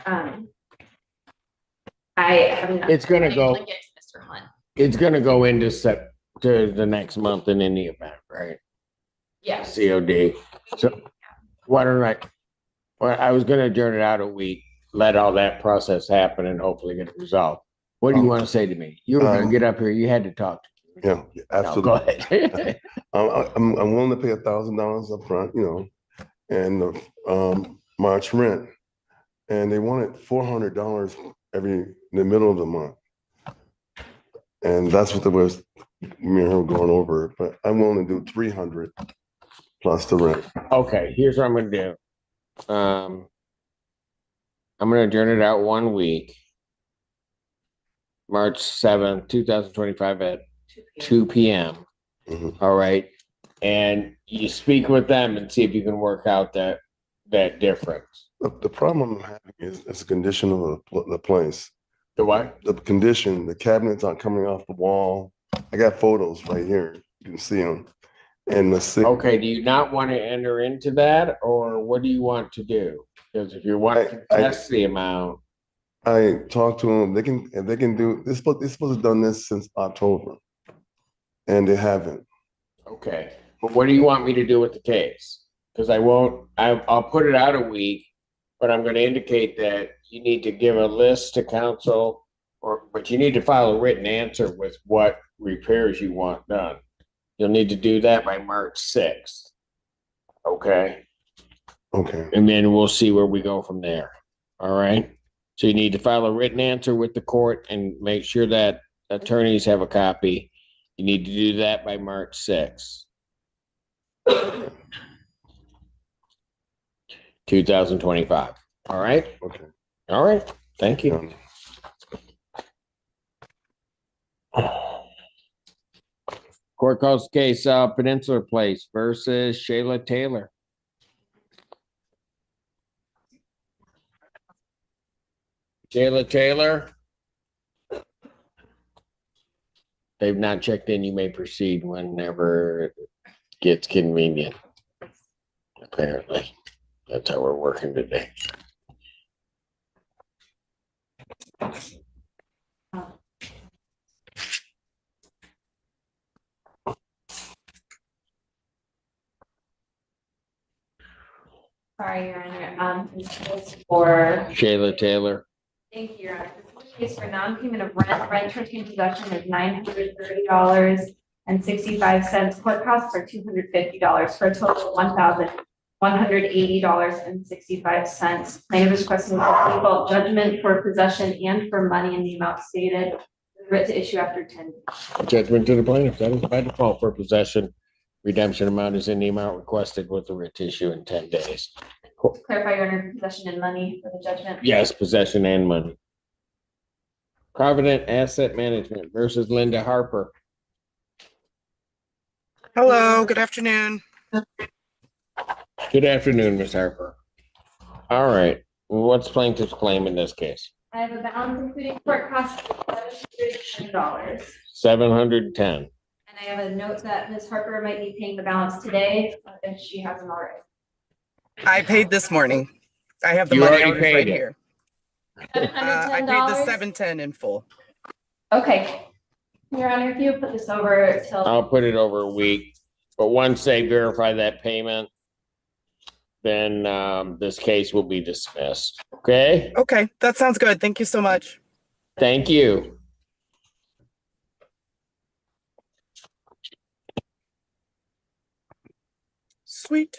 I haven't. It's gonna go. Get to Mr. Hunt. It's gonna go into to the next month in any event, right? Yes. COD. So why don't I was gonna adjourn it out a week, let all that process happen and hopefully get it resolved. What do you want to say to me? You were gonna get up here, you had to talk. Yeah, absolutely. Go ahead. I'm willing to pay $1,000 up front, and the March rent. And they wanted $400 in the middle of the month. And that's what me and her going over, but I'm willing to do 300 plus the rent. Okay, here's what I'm gonna do. I'm gonna adjourn it out 1 week. March 7th, 2025 at 2 p.m. All right. And you speak with them and see if you can work out that difference. The problem I'm having is the condition of the place. The what? The condition, the cabinets aren't coming off the wall. I got photos right here. You can see them. And okay, do you not want to enter into that, or what do you want to do? Because if you want to test the amount, I talked to them. They can do this. They're supposed to have done this since October, and they haven't. Okay, but what do you want me to do with the case? Because I'll put it out a week, but I'm going to indicate that you need to give a list to council, but you need to file a written answer with what repairs you want done. You'll need to do that by March 6th. Okay. Okay. And then we'll see where we go from there. All right. So you need to file a written answer with the court and make sure that attorneys have a copy. You need to do that by March 6th. 2025. All right. Okay. All right. Thank you. Court calls case Peninsula Place versus Shayla Taylor. Shayla Taylor. They've not checked in. You may proceed whenever it gets convenient. Apparently, that's how we're working today. Sorry, Your Honor. This is for Shayla Taylor. Thank you, Your Honor. This case for non-payment of rent. Rent to retain possession is $930.65. Court costs are $250 for a total of $1,180.65. Plaintiff is requesting a default judgment for possession and for money in the amount stated. Writ to issue after 10 days. Judgment to the plaintiff. That is by default for possession. Redemption amount is in the amount requested with the writ to issue in 10 days. Clarify, Your Honor, possession and money for the judgment. Yes, possession and money. Provident Asset Management versus Linda Harper. Hello, good afternoon. Good afternoon, Ms. Harper. All right, what's plaintiff's claim in this case? I have a balance including court costs of $710. 710. And I have a note that Ms. Harper might be paying the balance today if she hasn't already. I paid this morning. I have the You money already orders paid right it. here. I paid the $710 in full. Okay. Your Honor, if you put this over till. I'll put it over a week, but once they verify that payment, then this case will be dismissed. Okay? Okay, that sounds good. Thank you so much. Thank you. Sweet.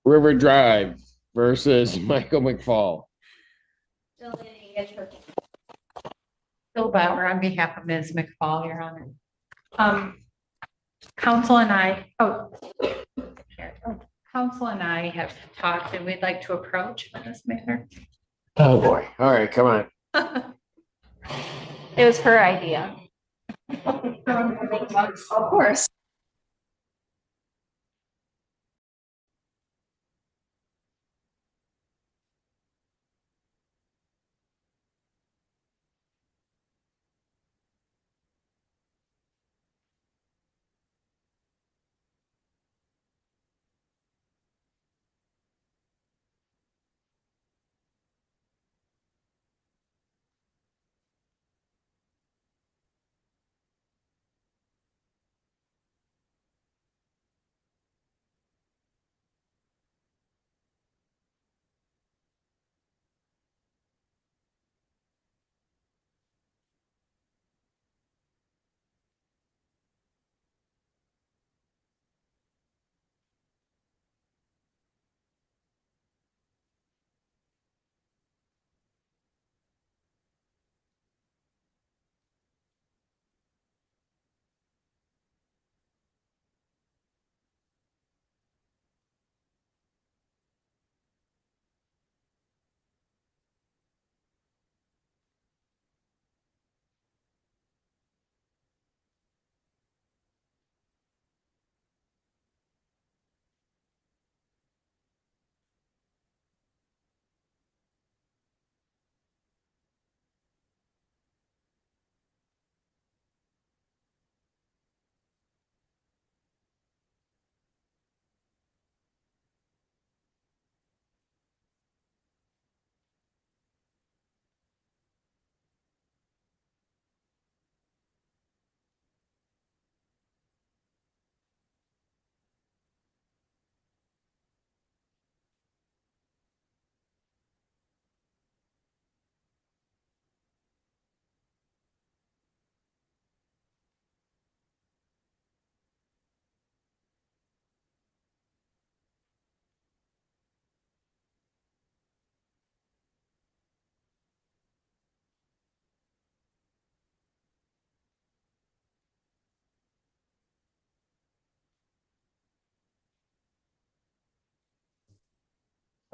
River Drive versus Michael McFall. Bill Bauer on behalf of Ms. McFall, Your Honor. Counsel and I have talked and we'd like to approach on this matter. Oh boy. All right, come on. It was her idea. Of course.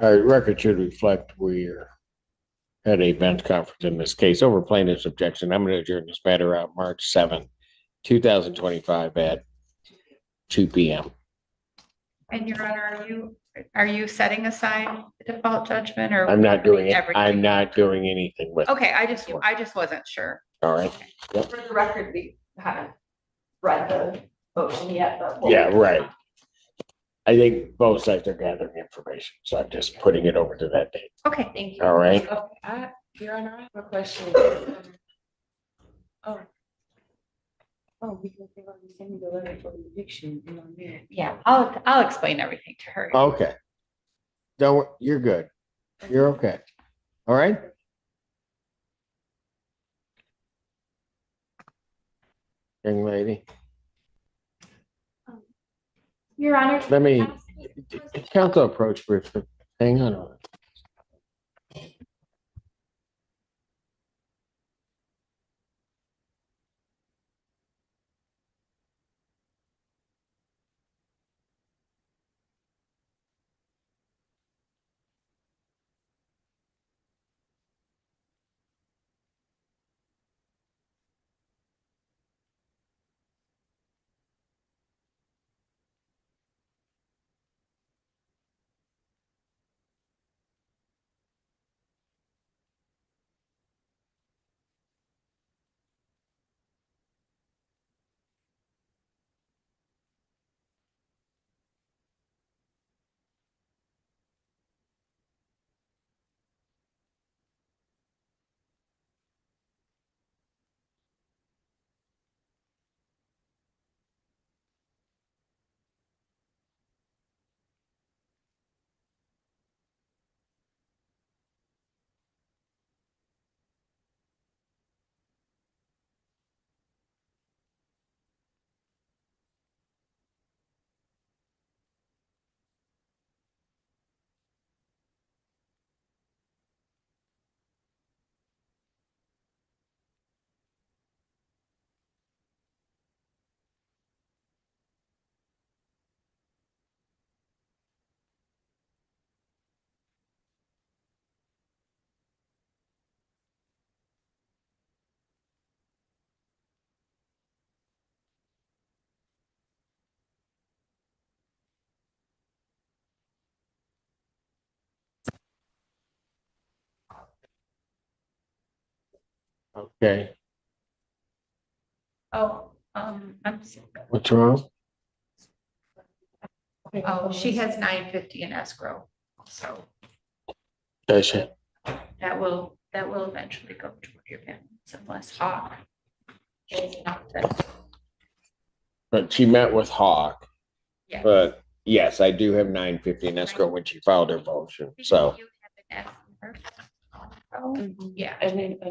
All right, record should reflect we had a bench conference in this case over plaintiff's objection. I'm going to adjourn this matter out March 7th, 2025 at 2 p.m. And Your Honor, are you setting aside the default judgment or? I'm not doing it. everything? I'm not doing anything with it. Okay, I just wasn't sure. All right. Yep. For the record, we haven't read the motion yet, but. Yeah, right. I think both sides are gathering information, so I'm just putting it over to that date. Okay, thank you. All right. Okay, Your Honor, I have a question. Oh. Oh, because they already sent me the letter for the eviction. Yeah, I'll explain everything to her. Okay. Don't, you're good. You're okay. All right. Young lady, Your Honor. let me, council approach first. Hang on. Okay, Oh, what's wrong? oh, she has 950 in escrow, so Does she? that will eventually go toward your payments unless Hawk pays enough to. But she met with Hawk. Yes. But yes, I do have 950 in escrow when she filed her motion, so. You have an escrow. Oh, yeah,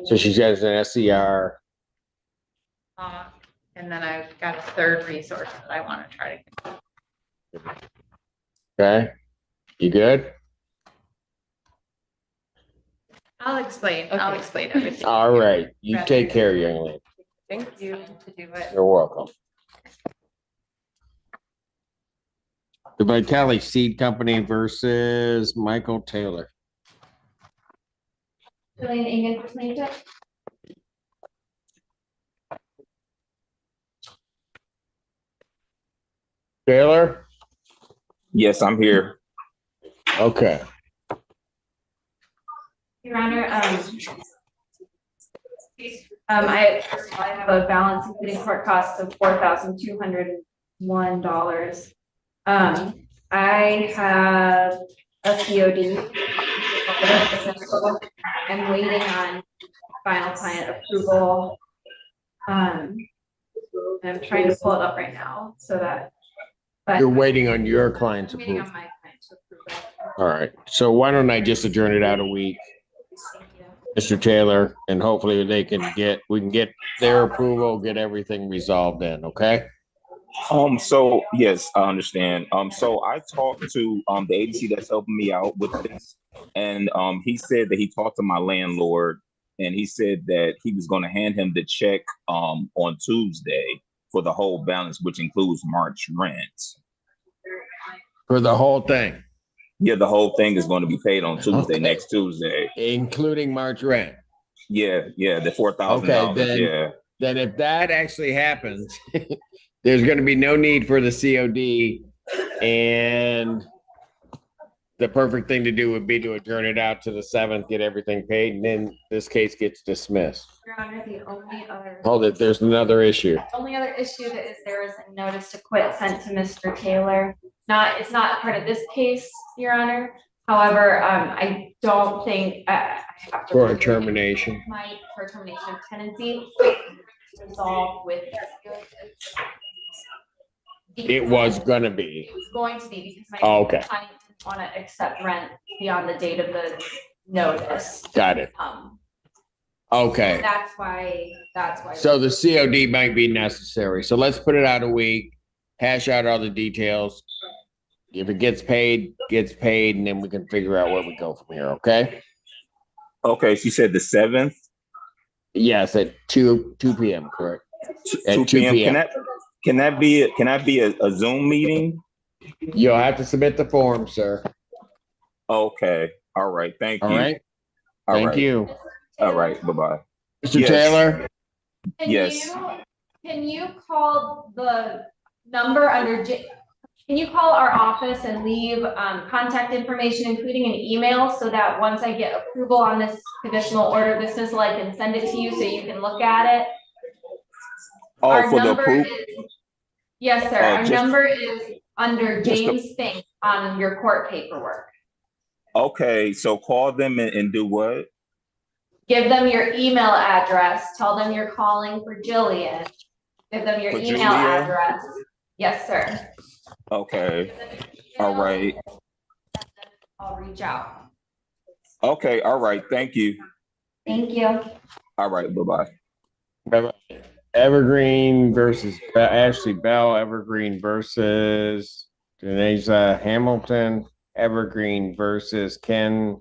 So she has an SCR. and then I've got a third resource that I want to try to. Okay, you good? I'll explain everything. All right, you take care, young lady. Thank you to do it. You're welcome. The Vitality Seed Company versus Michael Taylor. Jillian Egan for plaintiff. Taylor? Yes, I'm here. Okay. Your Honor, I have a balance including court costs of $4,201. I have a COD. I'm waiting on final client approval. I'm trying to pull it up right now so that. But You're waiting on your client's I'm waiting approval. on my client to approve it. All right, so why don't I just adjourn it out a week, Mr. Taylor, and hopefully we can get their approval, get everything resolved then, okay? So yes, I understand. So I talked to the agency that's helping me out with this, and he said that he talked to my landlord, and he said that he was going to hand him the check on Tuesday for the whole balance, which includes March rent. For the whole thing, Yeah, the whole thing is going to be paid on Tuesday, Okay. next Tuesday. including March rent. Yeah, the $4,000. Okay, then, Yeah. then if that actually happens, there's gonna be no need for the COD. And the perfect thing to do would be to adjourn it out to the 7th, get everything paid, and then this case gets dismissed. Your Honor, the only other. Hold it, there's another issue. Only other issue that is there is a notice to quit sent to Mr. Taylor. It's not part of this case, Your Honor. However, I don't think I have to. For a termination. For termination of tenancy. Resolved with. It was gonna be. It was going to be because my Okay. client didn't want to accept rent beyond the date of the notice. Got it. Okay. That's why. So the COD might be necessary. So let's put it out a week, hash out all the details. If it gets paid, and then we can figure out where we go from here, okay? Okay, she said the 7th. Yes, at 2 p.m., correct? At 2 p.m. Can that be a Zoom meeting? You'll have to submit the form, sir. Okay. All right. Thank you. All right. Thank you. All right. Bye-bye. Mr. Taylor? Yes. Can you call the number under can you call our office and leave contact information, including an email, so that once I get approval on this conditional order dismissal, I can send it to you so you can look at it? Oh, Our for the number approval? Yes, sir. Our just- number is under just the- James Fink on your court paperwork. Okay. So call them and do what? Give them your email address. Tell them you're calling for Jillian. Give them your For email Julia? address. Yes, sir. Okay. All right. I'll reach out. Okay. All right. Thank you. Thank you. All right. Bye-bye. Bye-bye. Evergreen versus Ashley Bell, Evergreen versus Deneza Hamilton, Evergreen versus Ken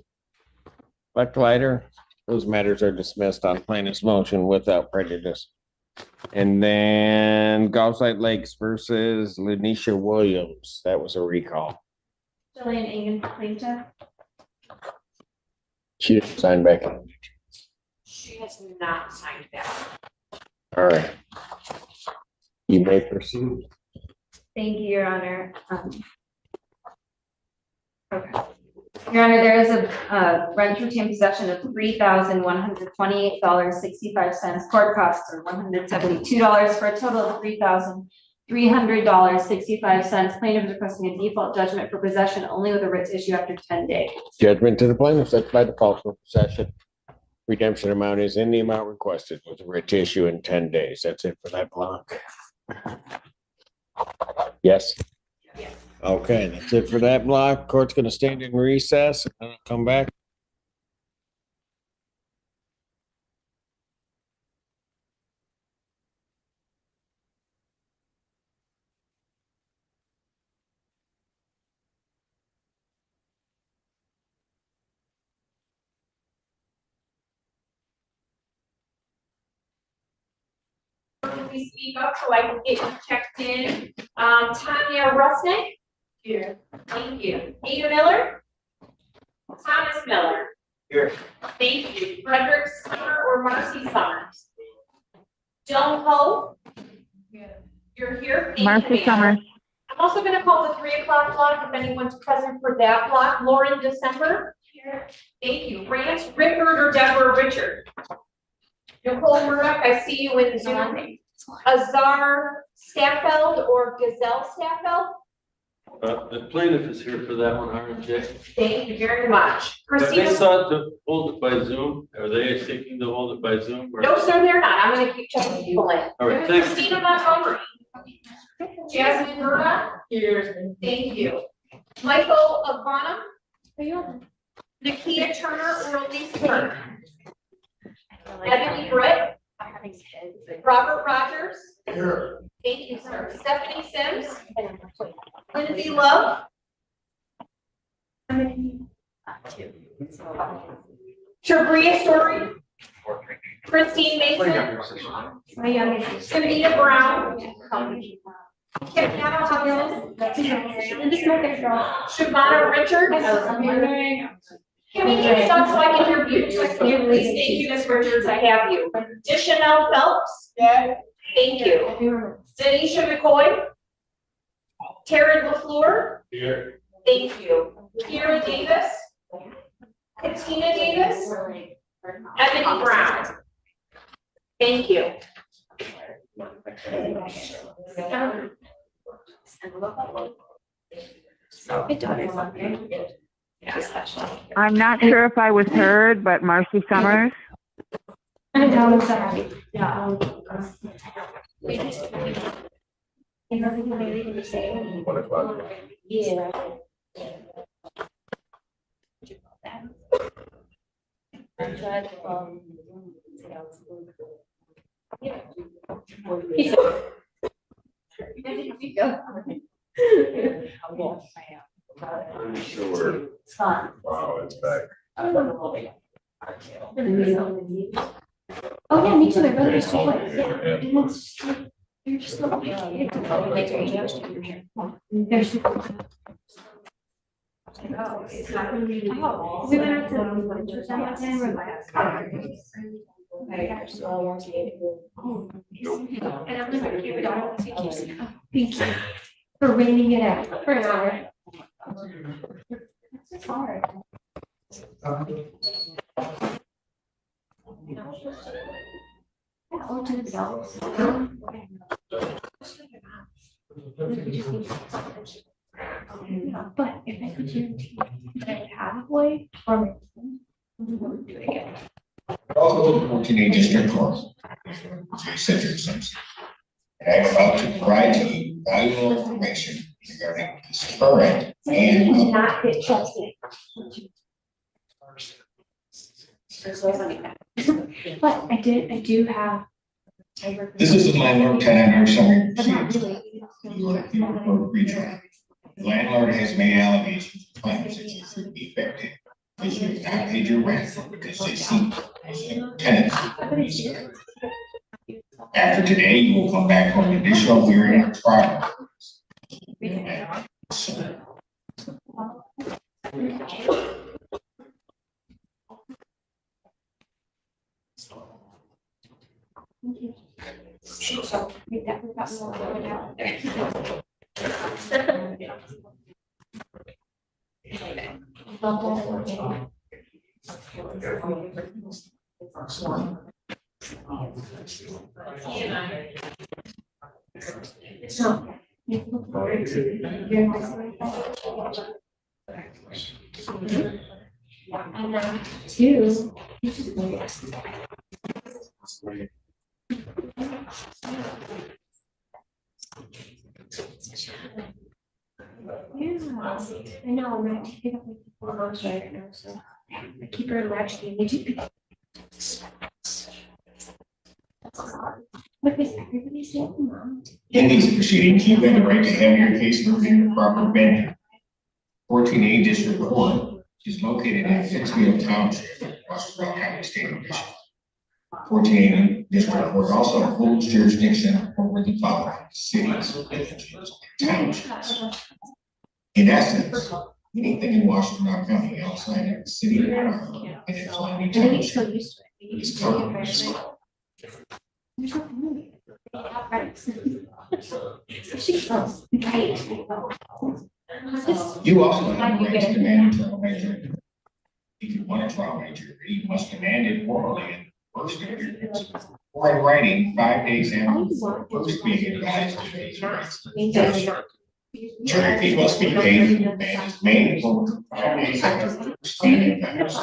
Lecklider. Those matters are dismissed on plaintiff's motion without prejudice. And then Gulfside Lakes versus Lanisha Williams. That was a recall. Jillian Egan, plaintiff. She didn't sign back in. She has not signed back. All right. You may proceed. Thank you, Your Honor. Okay. Your Honor, there is a rent retained possession of $3,128.65. Court costs are $172 for a total of $3,300.65. Plaintiff is requesting a default judgment for possession only with a writ to issue after 10 days. Judgment to the plaintiff, that's by default for possession. Redemption amount is in the amount requested with a writ to issue in 10 days. That's it for that block. Yes? Okay, that's it for that block. Court's gonna stand in recess and I'll come back. Please speak up so I can get you checked in. Tanya Rusnick. Here. Thank you. Ada Miller. Thomas Miller. Here. Thank you. Frederick Summer or Marcy Summers. Joan Ho. You're here. Thank Marcy you, Summers. I'm also going to call the 3 o'clock block if anyone's present for that block. Lauren December. Here. Thank you. Rance Rickard or Deborah Richard. Nicole Murdoch, I see you in Zoom. Azar Staffeld or Gazelle Staffeld? The plaintiff is here for that one, RMJ. Thank you very much. Have they Christina? sought to hold it by Zoom? Are they seeking to hold it by Zoom? or- No, sir, they're not. I'm gonna keep checking people in. All right, thank you. Christina Montgomery. Jasmine Murdoch? Here. Thank you. Michael Avana? Nakia Turner or Elise Turner? Ebony Britt? Robert Rogers? Here. Thank you, sir. Stephanie Sims? Lindsay Love? Shabria Story? Christine Mason? Savita Brown? Kiana Hudson? Shavana Richards? Can we get stuff so I can hear you? Please, thank you, Ms. Richards, I have you. Chanel Phelps? Yeah. Thank you. Denisha McCoy? Terry LaFleur? Here. Thank you. Kira Davis? Katina Davis? Ebony Brown? Thank you. I'm not sure if I was heard, but Marcy Summers. I'm sorry. Yeah. I'm sure. Wow, it's back. Oh, yeah, me too. I really just like, yeah. And it's like, you're just so there's we went out to lunch that time or last. And I'm just like, here we go. Thank you for reining it out for an hour. It's just hard. But if I could guarantee that halfway from do it again. Welcome to the District Court. Cedric Simpson. And I'm about to provide to you valuable information regarding this current and Not get chesty. But I do have. this is the landlord tenant or summary But not proceedings. really. You are here for retrial. The landlord has made allegations of claims that you should be affected because you have not paid your rent because they seek tenants. After today, you will come back for an additional hearing or trial. So we definitely got more going out there. And then two. Yeah, I know, I'm not keeping up with the hormones right now, so I keep her in latchkey. What is everybody saying, Mom? In these proceedings, you have the right to have your case reviewed in proper venue. 14A District Court is located in Pittsfield Township, Washington County, State of Michigan. 14A District Court also holds jurisdiction over the following cities, villages, and townships. In essence, anything in Washington County outside of the city of Arnold and its surrounding township is covered by this law. You also have the right to demand a trial by jury. If you want a trial by jury, you must demand it orally in the first appearance or in writing 5 days after the first being advised of these rights. Jury fee must be paid if the demand is made over 5 days after the first being advised.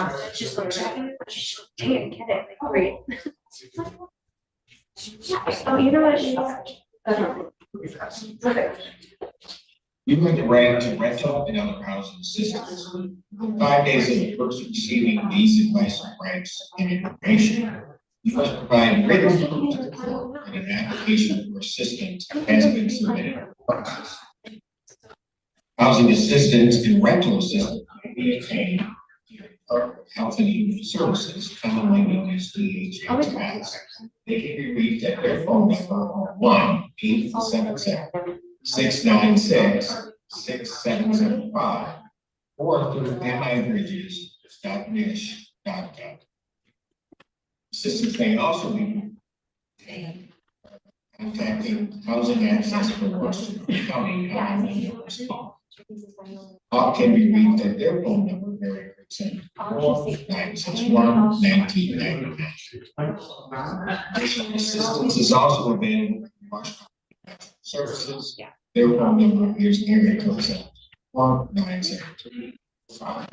Great. Oh, you know what? You have the right to rental and other housing assistance. 5 days of the person receiving these advice and rights and information, you must provide written proof to the court that an application for assistance has been submitted or processed. Housing assistance and rental assistance may be obtained through the Department of Health and Human Services, commonly known as DHHS. They can be reached at their phone number 1-877-696-6775 or through mibridges.nish.gov. Assistance may also be obtained contacting Housing Access for Washington County. All can be reached at their phone number very quickly. 961-1999. Assistance is also available from Washington Services. Their phone number is area code 1975.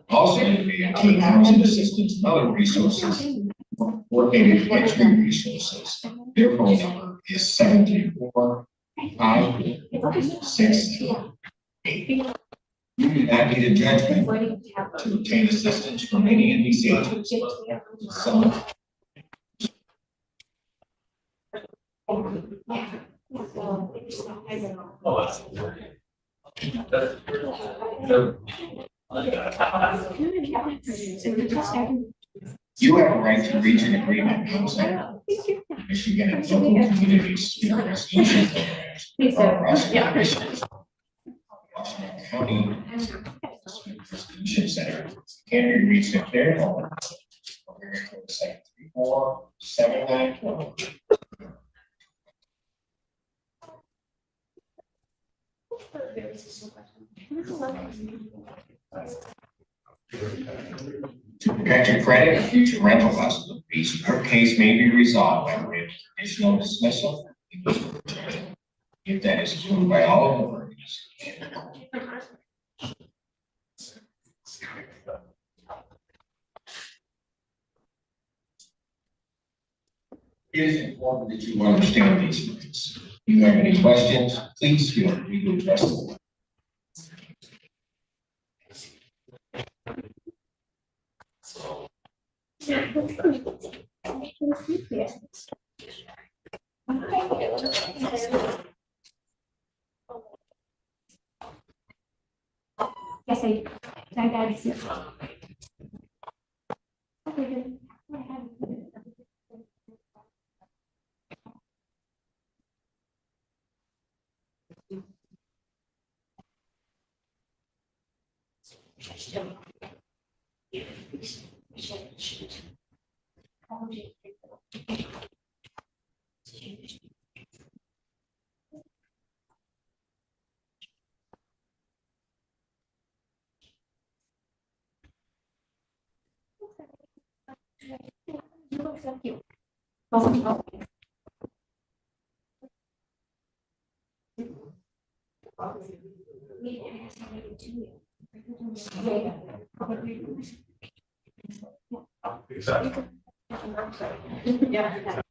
Also, you may obtain housing assistance and other resources from coordinated entry resources. Their phone number is 734-5668. You do not need a judgment to obtain assistance from any of these agents. So, you have a right to reach an agreement outside of Michigan and local communities through resolution programs or resolutions. Washington County Resolution Center can be reached at their phone. 734-7912. To protect your credit and future rental possibilities, your case may be resolved by way of conditional dismissal if that is approved by all of the parties. It is important that you understand these rights. If you have any questions, please feel free to address them. Yes, I got it. thank you. Yeah.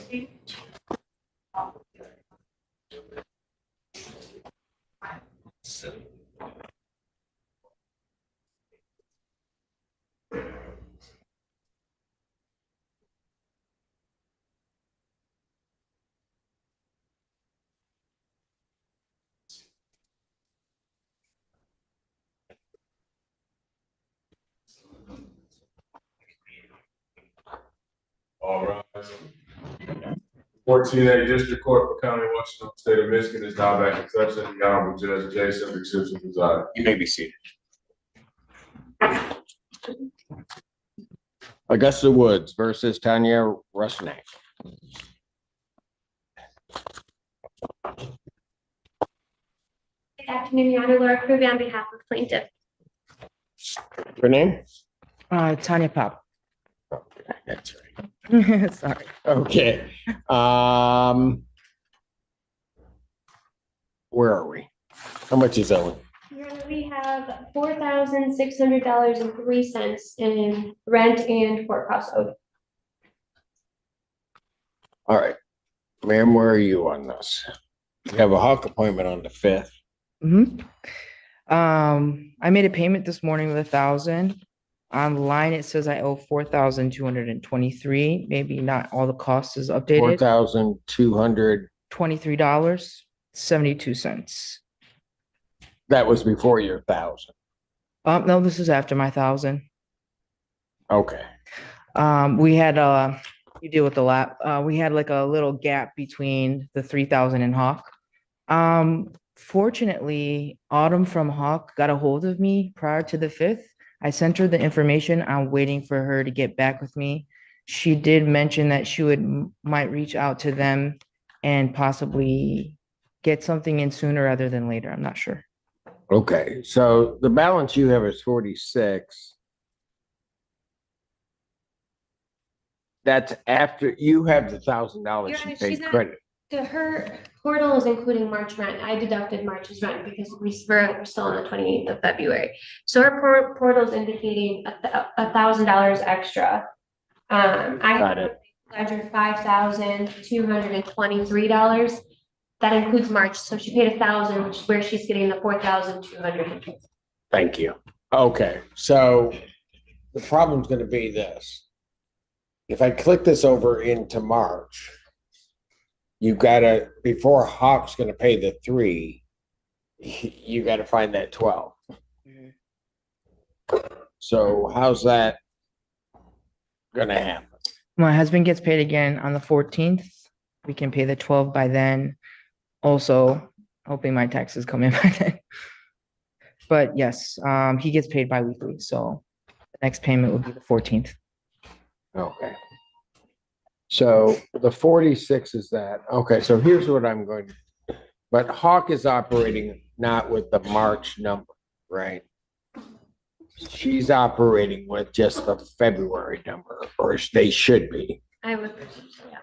All right. 14A District Court for County of Washington, State of Michigan is now back in session. The Honorable Judge J. Cedric Simpson presiding. You may be seated. Augusta Woods versus Tanya Rusnak. Good afternoon, Your Honor. Laura Kruger on behalf of plaintiff. Her name? Tanya Pop. That's right. Sorry. Okay. Where are we? How much is owing? Your Honor, we have $4,600.03 in rent and court costs owed. All right. Ma'am, where are you on this? You have a Hawk appointment on the 5th. I made a payment this morning with 1,000. Online, it says I owe 4,223. Maybe not all the costs is updated. $23.72. That was before your 1,000. No, this is after my 1,000. Okay. We had you deal with the lap. We had like a little gap between the 3,000 and Hawk. Fortunately, Autumn from Hawk got a hold of me prior to the 5th. I sent her the information. I'm waiting for her to get back with me. She did mention that she might reach out to them and possibly get something in sooner rather than later. I'm not sure. Okay. So the balance you have is 46. That's after you have the $1,000 Your she Honor, paid she's not- credit. Her portal is including March rent. I deducted March's rent because we're still on the 28th of February. So her portal is indicating $1,000 extra. I Got it. ledger $5,223. That includes March. So she paid 1,000, which is where she's getting the 4,200. Thank you. Okay. So the problem's going to be this. If I click this over into March, you gotta, before Hawk's gonna pay the 3, you gotta find that 12. So how's that gonna happen? My husband gets paid again on the 14th. We can pay the 12 by then. Also, hoping my taxes come in by then. But yes, he gets paid bi-weekly, so the next payment will be the 14th. Okay. So the 46 is that. Okay, so here's what I'm going to, but Hawk is operating not with the March number, right? She's operating with just the February number, or they should be. I would, yeah.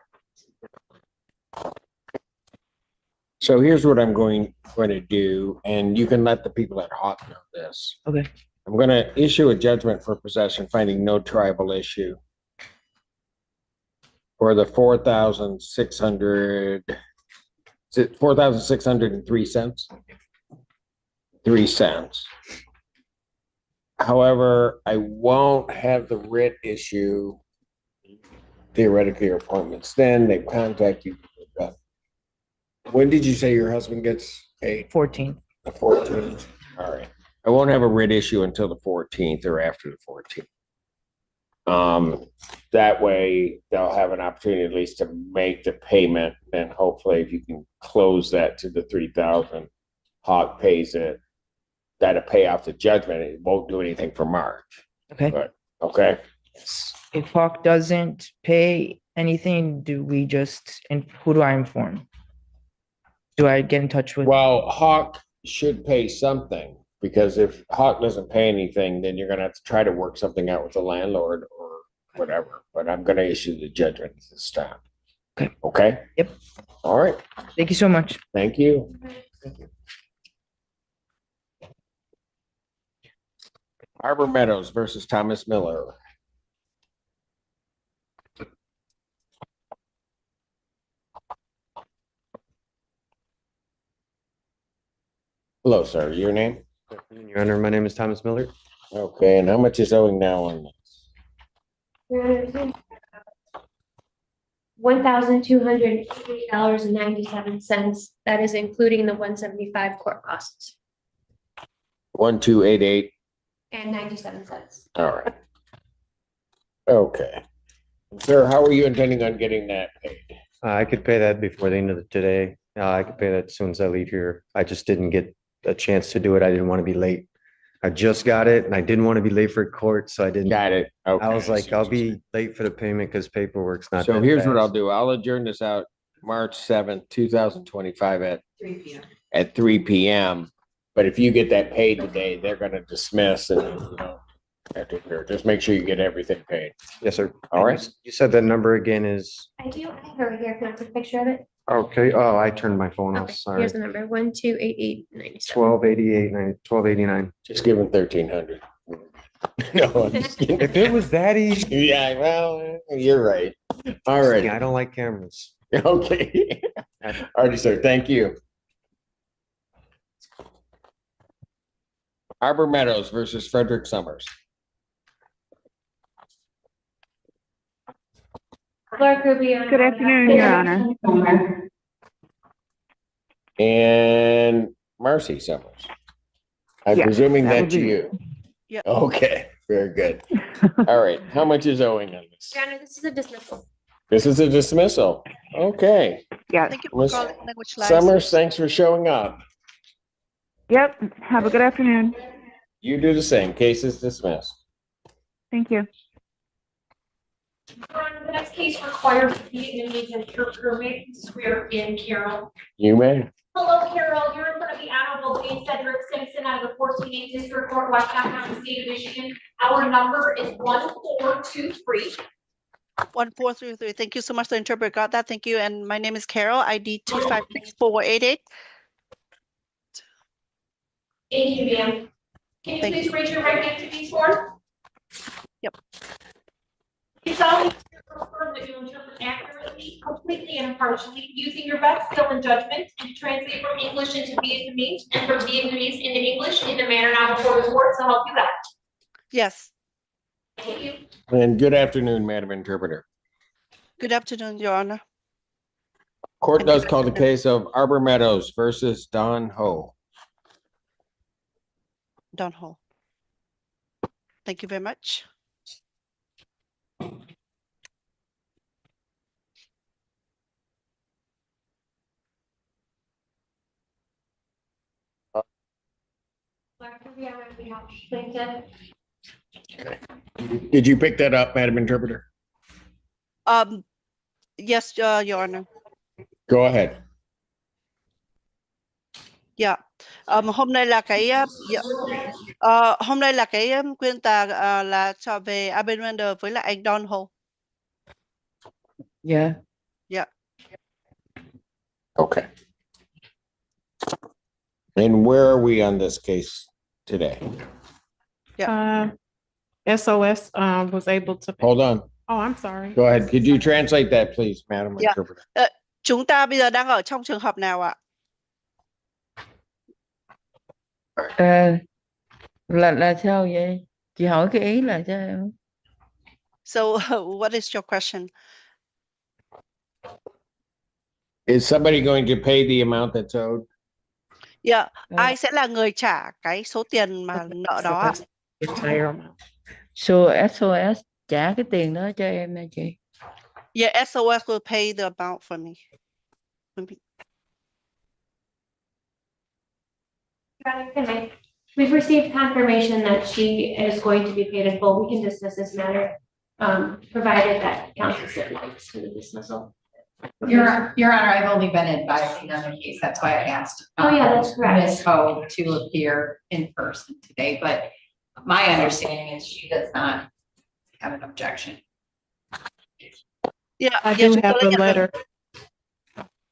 So here's what I'm going to do, and you can let the people at Hawk know this. Okay. I'm going to issue a judgment for possession, finding no tribal issue for the 4,600. Is it 4,603 cents? 3 cents. However, I won't have the writ issue theoretically or appointments. Then they contact you. When did you say your husband gets paid? 14th. The 14th. All right. I won't have a writ issue until the 14th or after the 14th. That way they'll have an opportunity at least to make the payment. Then hopefully if you can close that to the 3,000, Hawk pays it. That'll pay off the judgment. It won't do anything for March. Okay. But, okay. If Hawk doesn't pay anything, do we just, and who do I inform? Do I get in touch with? Well, Hawk should pay something, because if Hawk doesn't pay anything, then you're gonna have to try to work something out with the landlord or whatever. But I'm gonna issue the judgment this time. Okay. Okay? Yep. All right. Thank you so much. Thank you. Arbor Meadows versus Thomas Miller. Hello, sir. Your name? Your Honor, my name is Thomas Miller. Okay, and how much is owing now on this? $1,288.97. That is including the 175 court costs 1288. and 97 cents. All right. Okay. Sir, how are you intending on getting that paid? I could pay that before the end of today. I could pay that as soon as I leave here. I just didn't get a chance to do it. I didn't want to be late. I just got it and I didn't want to be late for court, so I didn't. Got it. Okay. I was like, I'll be late for the payment because paperwork's not. So that here's what fast. I'll do. I'll adjourn this out March 7th, 2025 at 3 p.m. at 3 p.m. But if you get that paid today, they're gonna dismiss and, just make sure you get everything paid. Yes, sir. All right. You said that number again is, I do. I have it right here. Can I take a picture of it? okay. Oh, I turned my phone off. Okay, Sorry. here's the number, 1,288.97. 1288, 1289. Just give them 1,300. No, I'm just kidding. If it was that easy. Yeah, well, you're right. All right. I don't like cameras. Okay. All righty, sir. Thank you. Arbor Meadows versus Frederick Summers. Clark Rubio. Good afternoon, Your Honor. And Marcy Summers. I'm Yes, presuming that would that's be- you. Yeah. Okay, very good. All right, how much is owing on this? Your Honor, this is a dismissal. This is a dismissal. Okay. Yes. Thank you for Miss calling Language Summers, License. thanks for showing up. Yep. Have a good afternoon. You do the same. Case is dismissed. Thank you. The next case requires Vietnamese interpreter. Swear in Carol. You may. Hello, Carol. You're in front of the Honorable Cedric Simpson out of the 14th District Court, West County, State of Michigan. Our number is 1423. 1433. Thank you so much. The interpreter got that. Thank you. And my name is Carol, ID 2564488. Thank you, ma'am. Can you Thank please raise your right hand to these four? Yep. You solemnly confirm that you interpret accurately, completely, and impartially, using your best skill and judgment, and to translate from English into Vietnamese and from Vietnamese into English in the manner now before the court to help you out. Yes. Thank you. And good afternoon, Madam Interpreter. Good afternoon, Your Honor. Court does call the case of Arbor Meadows versus Don Ho. Don Ho. Thank you very much. Clark Rubio on behalf of plaintiff. Did you pick that up, Madam Interpreter? Yes, Your Honor. Go ahead. Dạ. Hôm nay là cái hôm nay là cái quyền tòa là cho về Abelmander với lại anh Don Ho. Yeah. Dạ. Okay. And where are we on this case today? SOS was able to. Hold on. Oh, I'm sorry. Go ahead. Could you translate that, please, Madam Dạ. Interpreter? Chúng ta bây giờ đang ở trong trường hợp nào ạ? Là sao vậy? Chị hỏi cái ý là sao em? So, what is your question? Is somebody going to pay the amount that's owed? Dạ, ai sẽ là người trả cái số tiền mà nợ đó ạ? So SOS trả cái tiền đó cho em nè chị. Yeah, SOS will pay the amount for me. We've received confirmation that she is going to be paid in full. We can dismiss this matter, provided that counsel stipulates to the dismissal. Your Honor, I've only been advising on the case. That's why I asked. Oh, yeah, that's correct. Ms. Ho to appear in person today, but my understanding is she does not have an objection. Yeah, I do have a letter.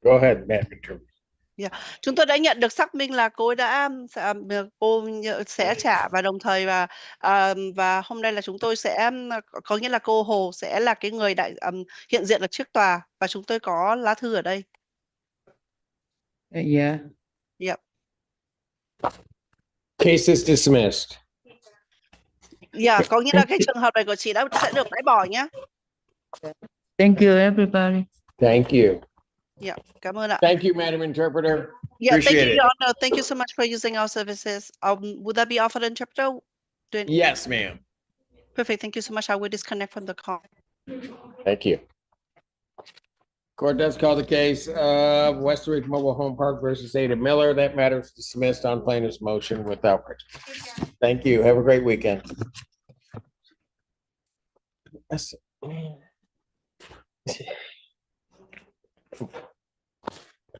Go ahead, Madam Interpreter. Yeah. Chúng tôi đã nhận được xác minh là cô sẽ trả và đồng thời và hôm nay là chúng tôi sẽ có nghĩa là cô Hồ sẽ là cái người hiện diện ở trước tòa và chúng tôi có lá thư ở đây. Dạ. Yep. Case is dismissed. Yeah, có nghĩa là cái trường hợp này của chị đã sẽ được bãi bỏ nhé. Thank you, everybody. Thank you. Yeah, cảm ơn ạ. Thank you, Madam Interpreter. Yeah, thank you, Appreciate it. Your Honor. Thank you so much for using our services. Would that be all for the interpreter? Yes, ma'am. Perfect. Thank you so much. I will disconnect from the call. Thank you. Court does call the case of Westridge Mobile Home Park versus Ada Miller. That matter is dismissed on plaintiff's motion without prejudice. Thank you. Have a great weekend.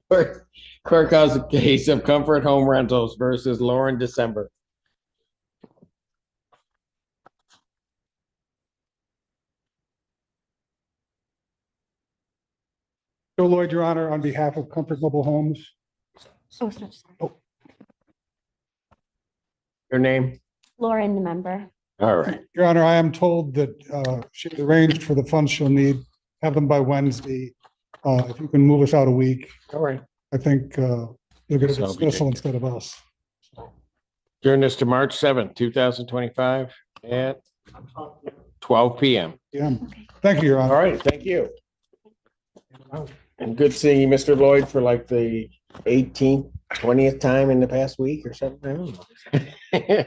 Court calls the case of Comfort Home Rentals versus Lauren December. Joe Lloyd, Your Honor, on behalf of Comfort Mobile Homes. Your name? Lauren, the member. All right. Your Honor, I am told that she's arranged for the funds she'll need, have them by Wednesday. If you can move us out a week. All right. I think you'll get a So I'll be dismissal taken. instead of us. Adjourn this to March 7th, 2025 at 12 p.m. Yeah. Thank you, Your Honor. All right. Thank you. And good seeing you, Mr. Lloyd, for like the 18th, 20th time in the past week or something. I don't know.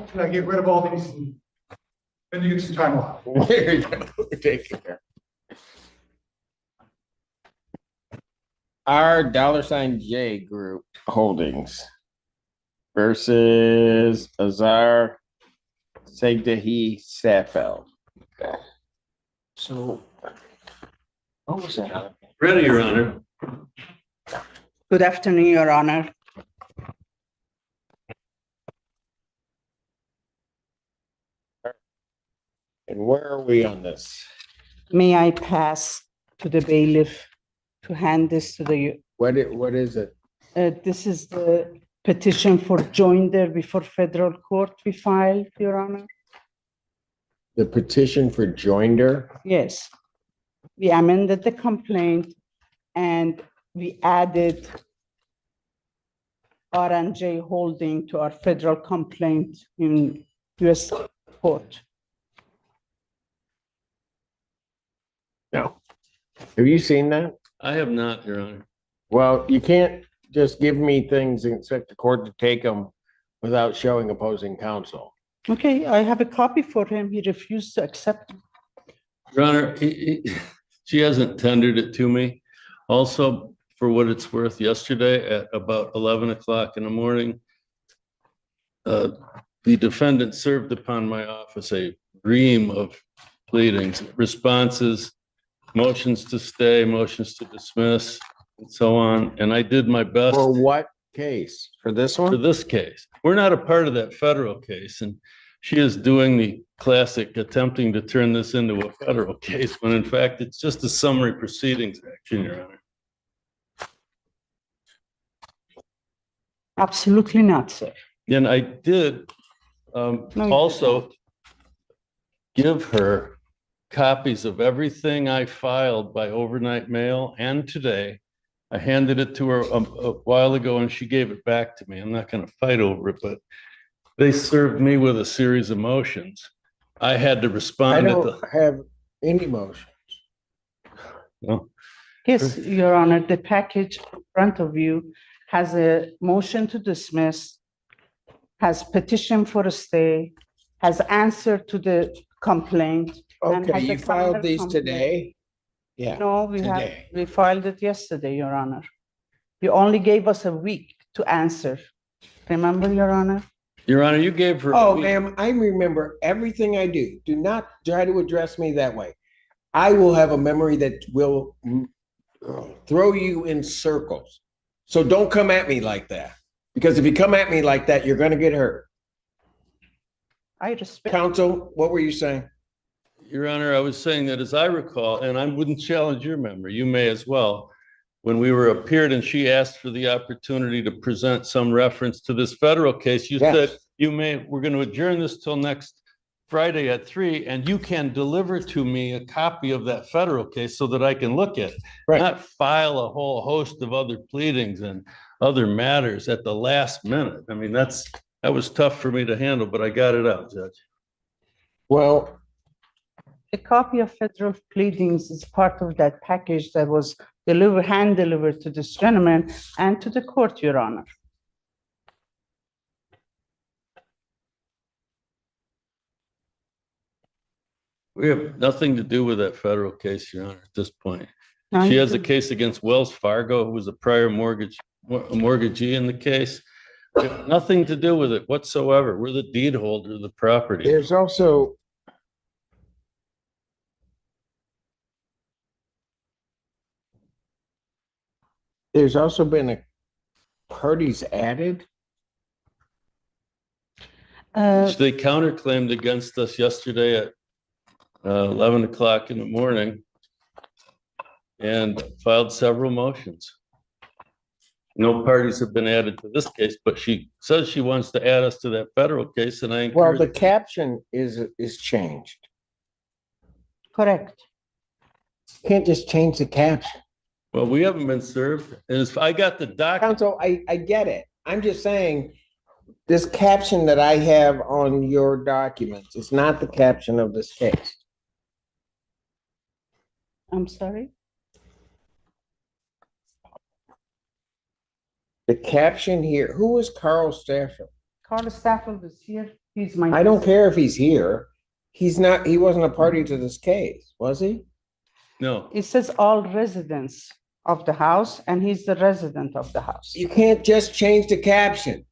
Can I get rid of all these and then you get some time off? There you go. Take care. Our $J Group Holdings versus Azar Segdahi Safel. So, what was that? Ready, Your Honor. Good afternoon, Your Honor. And where are we on this? May I pass to the bailiff to hand this to the, What is it? this is the petition for joinder before federal court we filed, Your Honor. The petition for joinder? Yes. We amended the complaint and we added R&J holding to our federal complaint in US court. No. Have you seen that? I have not, Your Honor. Well, you can't just give me things and expect the court to take them without showing opposing counsel. Okay, I have a copy for him. He refused to accept. Your Honor, she hasn't tendered it to me. Also, for what it's worth, yesterday at about 11 o'clock in the morning, the defendant served upon my office a ream of pleadings, responses, motions to stay, motions to dismiss, and so on. And I did my best. For what case? For this one? For this case. We're not a part of that federal case. And she is doing the classic attempting to turn this into a federal case, when in fact, it's just a summary proceedings action, Your Honor. Absolutely not, sir. And I did also give her copies of everything I filed by overnight mail and today. I handed it to her a while ago and she gave it back to me. I'm not going to fight over it, but they served me with a series of motions. I had to respond. I don't have any motions. No. Yes, Your Honor, the package in front of you has a motion to dismiss, has petition for a stay, has answer to the complaint. and Okay, has a you filed counter these complaint. today? Yeah. No, we today. filed it yesterday, Your Honor. You only gave us a week to answer. Remember, Your Honor? Your Honor, you gave her. Oh, ma'am, I remember everything I do. Do not try to address me that way. I will have a memory that will throw you in circles. So don't come at me like that. Because if you come at me like that, you're going to get hurt. I respect. Counsel, what were you saying? Your Honor, I was saying that as I recall, and I wouldn't challenge your memory, you may as well, when we were appeared and she asked for the opportunity to present some reference to this federal case, you Yes. said, we're going to adjourn this till next Friday at 3, and you can deliver to me a copy of that federal case so that I can look at it. Right. Not file a whole host of other pleadings and other matters at the last minute. I mean, that was tough for me to handle, but I got it out, Judge. Well, A copy of federal pleadings is part of that package that was hand delivered to this gentleman and to the court, Your Honor. We have nothing to do with that federal case, Your Honor, at this point. No, She you has a do. case against Wells Fargo, who was a prior mortgagee in the case. We have nothing to do with it whatsoever. We're the deed holder of the property. there's also been a parties added. They counterclaimed against us yesterday at 11 o'clock in the morning and filed several motions. No parties have been added to this case, but she says she wants to add us to that federal case, and I Well, encourage. the caption is changed. Correct. You can't just change the caption. Well, we haven't been served, and I got the document. Counsel, I get it. I'm just saying, this caption that I have on your documents is not the caption of this case. I'm sorry. The caption here, who is Carl Stafford? Carl Stafford is here. He's my. I don't care if he's here. He wasn't a party to this case, was he? No. It says all residents of the house, and he's the resident of the house. You can't just change the caption.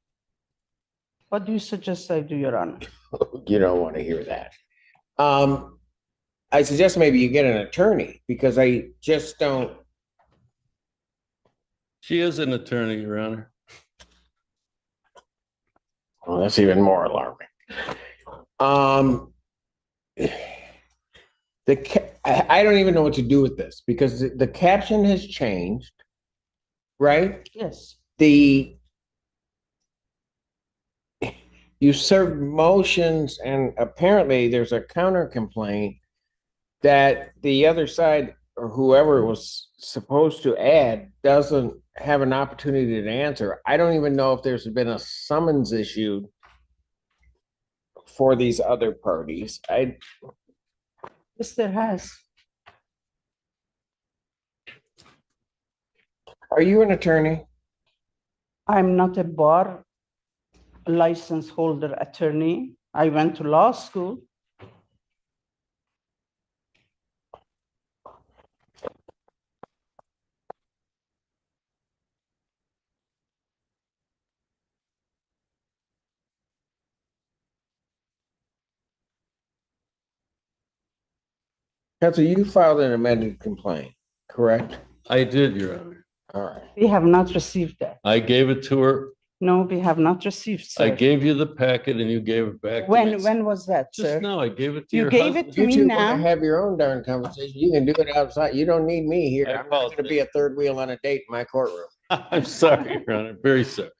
What do you suggest I do, Your Honor? You don't want to hear that. I suggest maybe you get an attorney, because I just don't. She is an attorney, Your Honor. Well, that's even more alarming. I don't even know what to do with this, because the caption has changed, right? Yes. You served motions, and apparently there's a counter complaint that the other side, or whoever was supposed to add, doesn't have an opportunity to answer. I don't even know if there's been a summons issued for these other parties. Yes, there has. Are you an attorney? I'm not a bar license holder attorney. I went to law school. Counsel, you filed an amended complaint, correct? I did, Your Honor. All right. We have not received that. I gave it to her. No, we have not received, sir. I gave you the packet and you gave it back. to me. When was that, Just sir? now, I gave it to You your gave husband. it to me You now. want to have your own darn conversation. You can do it outside. You don't need me here. I'm not going to be a third wheel on a date in my courtroom. I'm sorry, Your Honor, very sorry.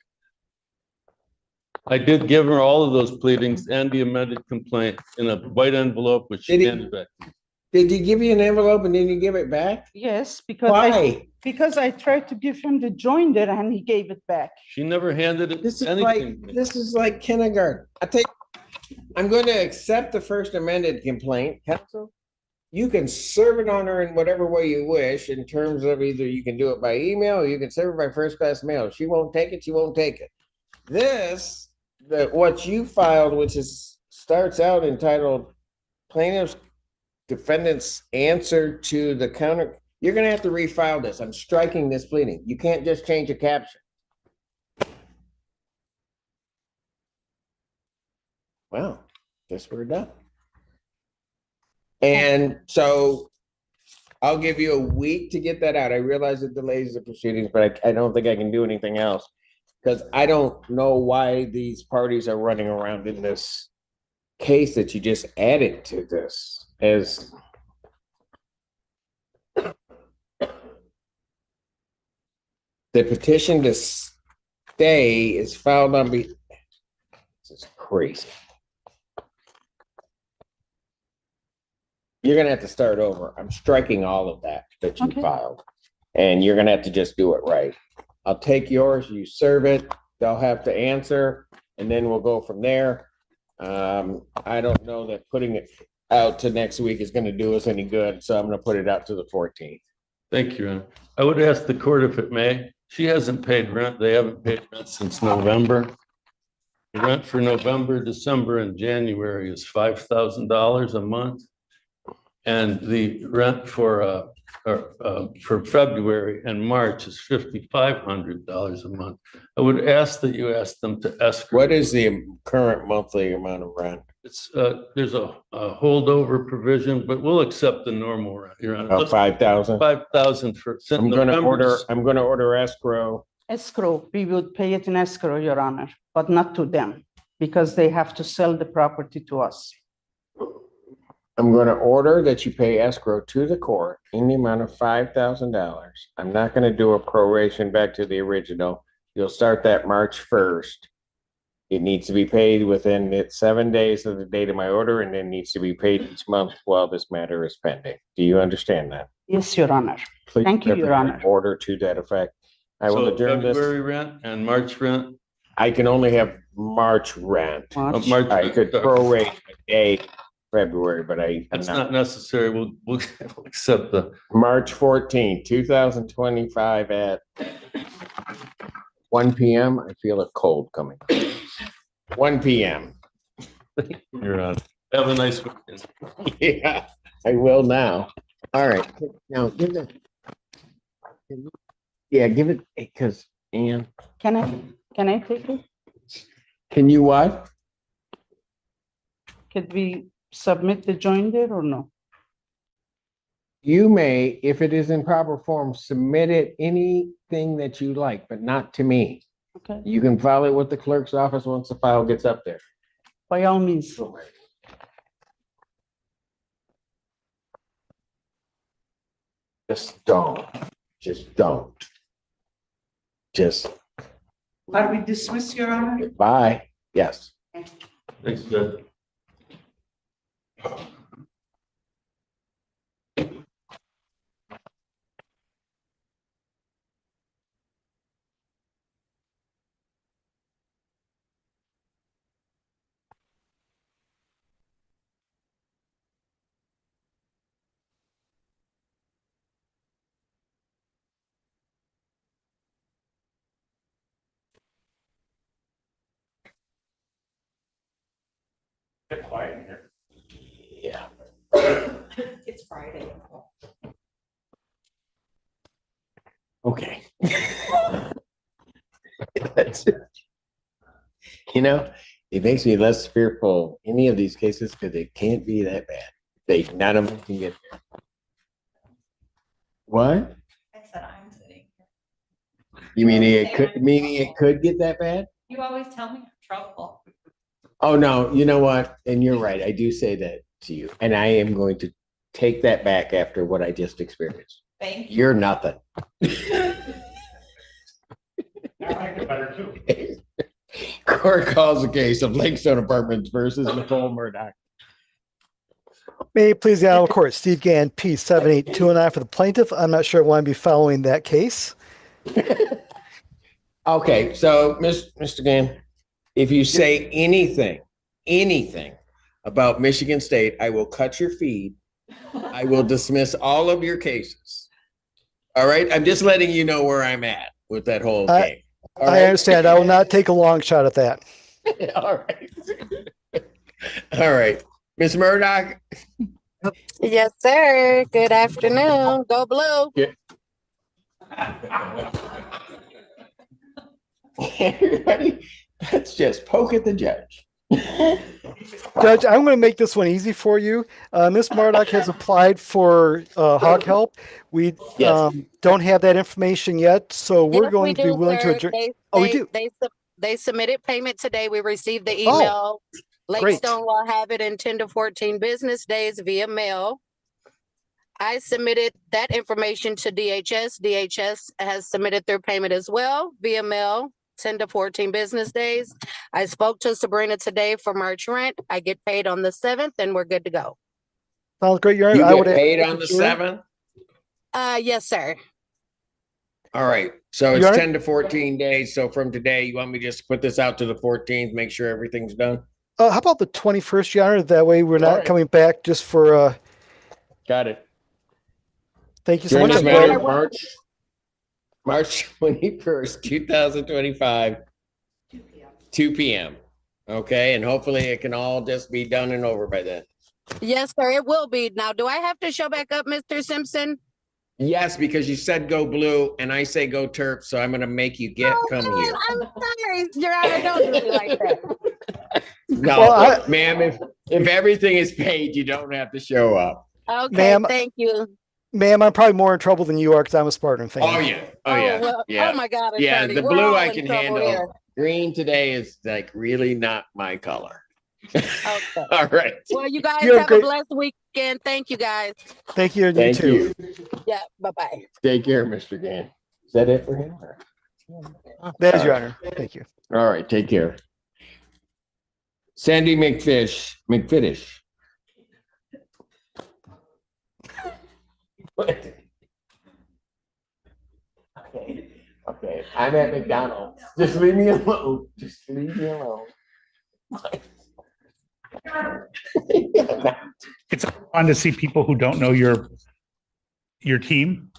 I did give her all of those pleadings and the amended complaint in a white envelope, which she Did he- handed back. to me. Did he give you an envelope and then you give it back? Yes, because Why? because I tried to give him the joinder and he gave it back. She never handed it This is anything. like, this is like kindergarten. I'm going to accept the first amended complaint, counsel. You can serve it on her in whatever way you wish, in terms of either you can do it by email or you can serve it by first class mail. If she won't take it, she won't take it. What you filed, which starts out entitled plaintiff's defendant's answer to the counter, you're going to have to refile this. I'm striking this pleading. You can't just change a caption. Well, guess we're done. And so I'll give you a week to get that out. I realize it delays the proceedings, but I don't think I can do anything else, because I don't know why these parties are running around in this case that you just added to this as the petition to stay is filed on this is crazy. you're gonna have to start over. I'm striking all of that you Okay. filed. And you're gonna have to just do it right. I'll take yours, you serve it, they'll have to answer, and then we'll go from there. I don't know that putting it out to next week is gonna do us any good, so I'm gonna put it out to the 14th. Thank you, Your Honor. I would ask the court if it may. She hasn't paid rent. They haven't paid rent since November. The rent for November, December, and January is $5,000 a month. And the rent for February and March is $5,500 a month. I would ask that you ask them to escrow. What is the current monthly amount of rent? It's, there's a holdover provision, but we'll accept the normal rent, Your Honor. About 5,000? 5,000 for. I'm gonna order escrow. Escrow, we would pay it in escrow, Your Honor, but not to them, because they have to sell the property to us. I'm gonna order that you pay escrow to the court in the amount of $5,000. I'm not gonna do a proration back to the original. You'll start that March 1st. It needs to be paid within 7 days of the date of my order, and then needs to be paid each month while this matter is pending. Do you understand that? Yes, Your Honor. Please Thank you, Your prepare an Honor. Order to that effect. I will So adjourn this. February rent and March rent? I can only have March rent. March I could rent. prorate a day February, but I'm That's not. not necessary. We'll accept the. March 14th, 2025 at 1 p.m. I feel a cold coming. 1 p.m. You're on. Have a nice weekend. Yeah, I will now. All right, now give it. Yeah, give it, because Ann, Can I take it? can you what? Could we submit the joinder or no? You may, if it is in proper form, submit it anything that you like, but not to me. Okay, You can file it with the clerk's office once the file gets up there. by all means. Just don't. Just don't. Just Are we dismissed, Your Honor? bye. Yes. Thanks, Judge. Get quiet in here. Yeah. It's Friday. Okay. That's it. You know, it makes me less fearful of any of these cases because it can't be that bad. None of them can get there. What? I said I'm sitting. You mean it could get that bad? You always tell me I'm trouble. Oh, no, you know what? And you're right. I do say that to you. And I am going to take that back after what I just experienced. Thank you. You're nothing. Court calls the case of Lakestone Apartments versus Nicole Murdoch. May it please the Honorable Court, Steve Gann, P 78209 for the plaintiff. I'm not sure I want to be following that case. Okay, so Mr. Gann, if you say anything about Michigan State, I will cut your feed. I will dismiss all of your cases. All right, I'm just letting you know where I'm at with that whole game. All I right? understand. I will not take a long shot at that. All right. All right. Ms. Murdoch? Yes, sir. Good afternoon. Go blue. Yeah. Everybody, let's just poke at the judge. Judge, I'm going to make this one easy for you. Ms. Murdoch has applied for hog help. We don't have that information yet, so we're Yes, going we to be do, willing to sir. adjourn. They, Oh, we they, do? they submitted payment today. We received the Oh, email. great. Lakestone will have it in 10 to 14 business days via mail. I submitted that information to DHS. DHS has submitted their payment as well via mail, 10 to 14 business days. I spoke to Sabrina today for March rent. I get paid on the 7th and we're good to go. Sounds great, Your Honor. You I would get ask paid that on the the jury- 7th? Yes, sir. All right, so it's Your Honor? 10 to 14 days. So from today, you want me just to put this out to the 14th, make sure everything's done? How about the 21st, Your Honor? That way we're All not right. coming back just for, Got it. thank you so much. Adjournment I'm glad- matter, March 21st, 2025, 2 p.m. Okay, and hopefully it can all just be done and over by then. Yes, sir. It will be. Now, do I have to show back up, Mr. Simpson? Yes, because you said go blue and I say go Terp, so I'm gonna make you come here. I'm sorry, Your Honor. Don't do me like that. No, Well, ma'am, if everything is paid, you don't have to show up. Okay, Ma'am, thank you. Ma'am, I'm probably more in trouble than you are because I'm a Spartan fan. Oh yeah, well, yeah. oh my God, Yeah, attorney, the we're blue all I in can trouble handle. here. Green today is like really not my color. Okay. All right. Well, you guys You're have great. a blessed weekend. Thank you, guys. Thank you, and Thank you too. you. Yeah, bye-bye. Take care, Mr. Gann. Is that it for him? That is Your Honor. Thank you. All right, take care. Sandy McFish. Okay, I'm at McDonald's. Just leave me alone. Just leave me alone. It's fun to see people who don't know your team.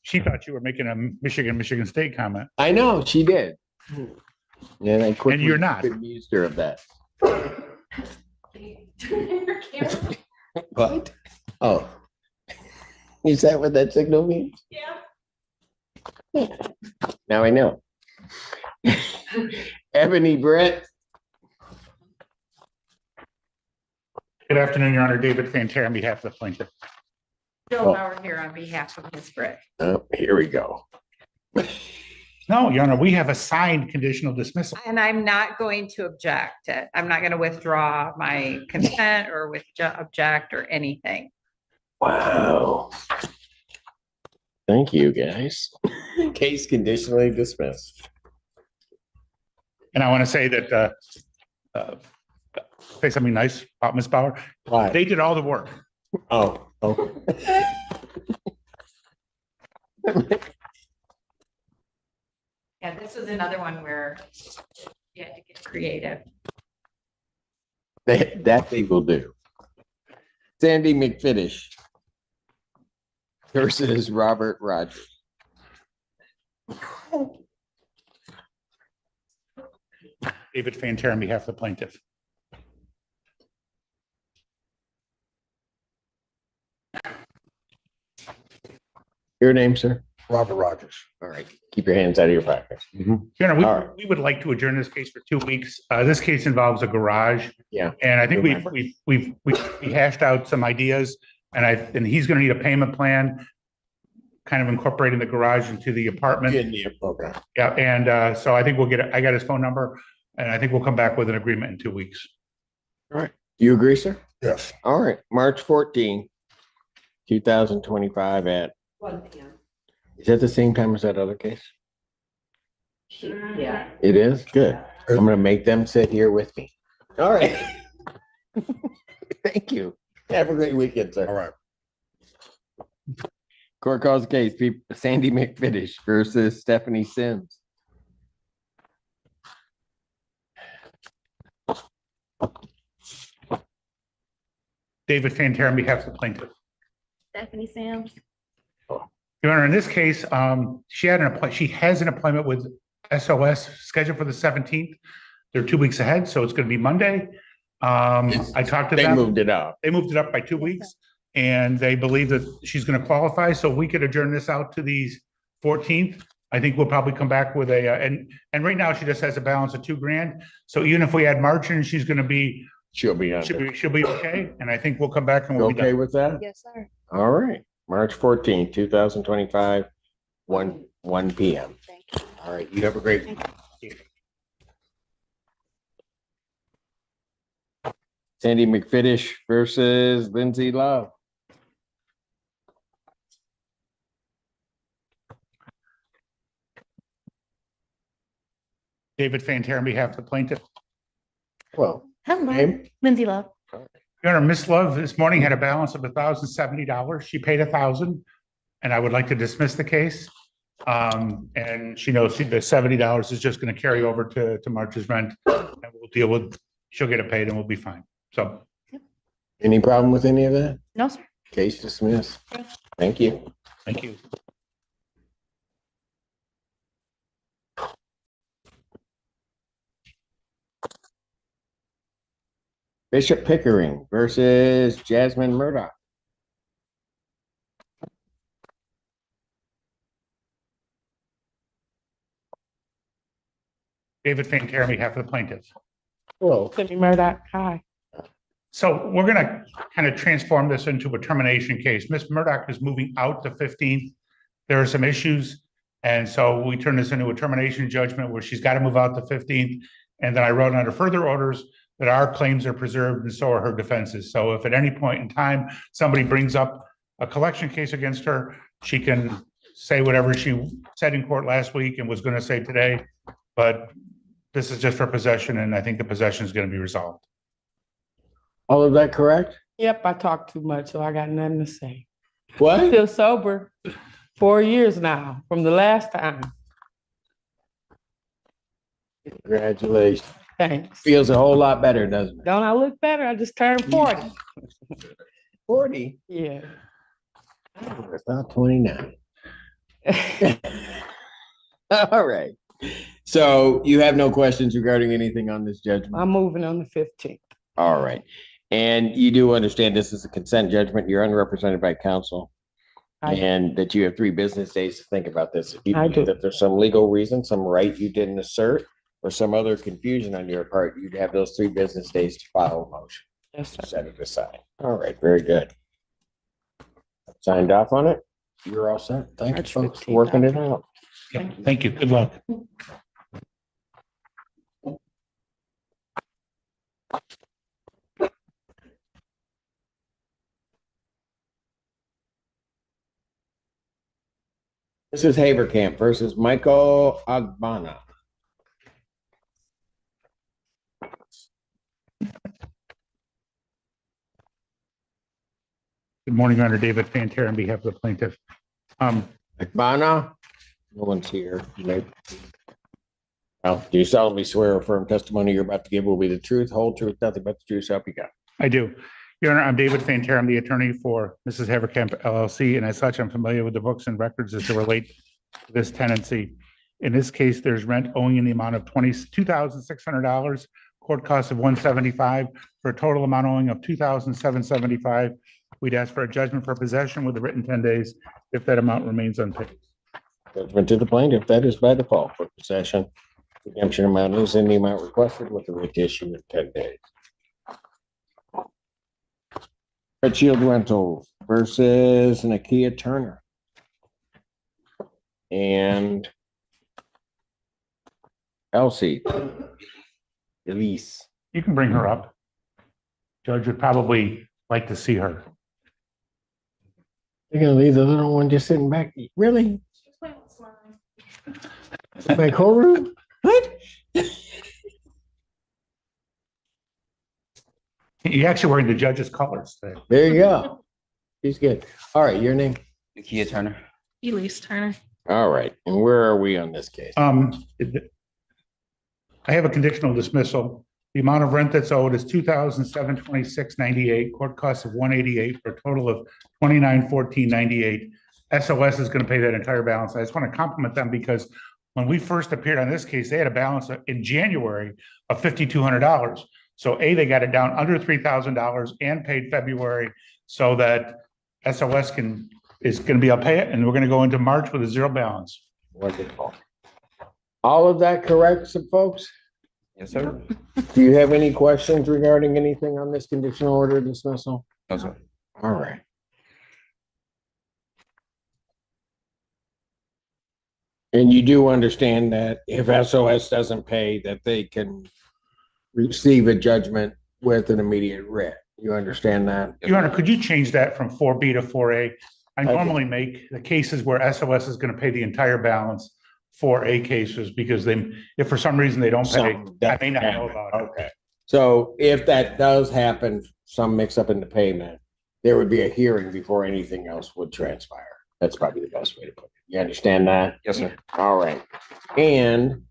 She thought you were making a Michigan State comment. I know, she did. And I quickly you're not. accused her of that. What? Oh. Is that what that signal means? Yeah. Now I know. Ebony Brett. Good afternoon, Your Honor. David Fantair on behalf of the plaintiff. Joe Bauer here on behalf of Ms. Britt. Oh, here we go. No, Your Honor, we have a signed conditional dismissal. And I'm not going to object. I'm not going to withdraw my consent or object or anything. Wow. Thank you, guys. Case conditionally dismissed. And I want to say that, say something nice about Ms. Bauer. Why? They did all the work. Oh, okay. Yeah, this was another one where you had to get creative. That they will do. Sandy McFinish versus Robert Rogers. David Fantair on behalf of the plaintiff. Your name, sir? Robert Rogers. All right. Keep your hands out of your pockets. Your Honor, we would like to adjourn this case for 2 weeks. This case involves a garage. Yeah. And I think we hashed out some ideas, and he's going to need a payment plan, kind of incorporating the garage into the apartment. Okay. Yeah, and so I think I got his phone number, and I think we'll come back with an agreement in 2 weeks. All right. You agree, sir? Yes. All right. March 14, 2025 at 1 p.m. Is that the same time as that other case? Yeah. It is? Good. I'm gonna make them sit here with me. All right. Thank you. Have a great weekend, sir. All right. Court calls the case, Sandy McFinish versus Stephanie Sims. David Fantair on behalf of the plaintiff. Stephanie Sims. Your Honor, in this case, she has an appointment with SOS scheduled for the 17th. They're 2 weeks ahead, so it's going to be Monday. I talked to them. They moved it up. They moved it up by 2 weeks, and they believe that she's going to qualify. So we could adjourn this out to the 14th. I think we'll probably come back with and right now she just has a balance of $2,000. So even if we add margin, she's going to be she'll be okay. And I think we'll come back and You we'll be okay done. with that? Yes, sir. All right. March 14, 2025, 1 p.m. Thank you. All right. You have a great week. Sandy McFinish versus Lindsay Love. David Fantair on behalf of the plaintiff. Well, Hello, name? Lindsay Love. Your Honor, Miss Love this morning had a balance of $1,070. She paid $1,000, and I would like to dismiss the case. And she knows the $70 is just going to carry over to March's rent, and we'll deal with. She'll get it paid, and we'll be fine. So, Any problem with any of that? No, sir. Case dismissed. Thank you. thank you. Bishop Pickering versus Jasmine Murdoch. David Fanter on behalf of the plaintiff. Hello. Cindy Murdoch, hi. So we're going to kind of transform this into a termination case. Ms. Murdoch is moving out the 15th. There are some issues. And so we turn this into a termination judgment where she's got to move out the 15th. And then I wrote under further orders that our claims are preserved and so are her defenses. So if at any point in time, somebody brings up a collection case against her, she can say whatever she said in court last week and was going to say today. But this is just for possession, and I think the possession is going to be resolved. All of that correct? Yep, I talk too much, so I got nothing to say. What? I'm still sober 4 years now from the last time. Congratulations. Thanks. Feels a whole lot better, doesn't it? Don't I look better? I just turned 40. 40? Yeah. It's not 29. All right. So you have no questions regarding anything on this judgment? I'm moving on the 15th. All right. And you do understand this is a consent judgment. You're unrepresented by counsel. And that you have 3 business days to think about this. If you believe that there's some legal reason, some right you didn't assert, or some other confusion on your part, you'd have those 3 business days to file a motion. Yes, sir. Set it aside. All right, very good. Signed off on it. You're all set. Thank you, folks, for working it out. Yeah, thank you. Good luck. This is Haverkamp versus Michael Agbana. Good morning, Your Honor. David Fanter on behalf of the plaintiff. Agbana, no one's here. Well, do you solemnly swear or affirm testimony you're about to give will be the truth, whole truth, nothing but the truth, so help you God? I do. Your Honor, I'm David Fanter. I'm the attorney for Mrs. Haverkamp LLC, and as such, I'm familiar with the books and records as they relate to this tenancy. In this case, there's rent owing in the amount of $22,600, court cost of $175, for a total amount owing of $2,775. We'd ask for a judgment for possession with a written 10 days if that amount remains unpaid. Judgment to the plaintiff, that is by default for possession. Redemption amount is in the amount requested with the writ issue in 10 days. Red Shield Rental versus Nakia Turner. And Elsie. Elise. You can bring her up. Judge would probably like to see her. You're gonna leave the little one just sitting back? Really? My courtroom? What? You're actually wearing the judge's colors today. There you go. He's good. All right, your name? Nakia Turner. Elise Turner. All right, and where are we on this case? I have a conditional dismissal. The amount of rent that's owed is $2,726.98, court cost of $188 for a total of $2,914.98. SOS is going to pay that entire balance. I just want to compliment them because when we first appeared on this case, they had a balance in January of $5,200. So they got it down under $3,000 and paid February so that SOS is going to be able to pay it, and we're going to go into March with a 0 balance. Wonderful. All of that correct, some folks? Yes, sir. Do you have any questions regarding anything on this conditional order dismissal? No, sir. All right. And you do understand that if SOS doesn't pay, that they can receive a judgment with an immediate writ. You understand that? Your Honor, could you change that from 4B to 4A? I normally make the cases where SOS is going to pay the entire balance 4A cases because if for some reason they don't pay, I may not know about it. Okay. So if that does happen, some mix up in the payment, there would be a hearing before anything else would transpire. That's probably the best way to put it. You understand that? Yes, sir. All right. And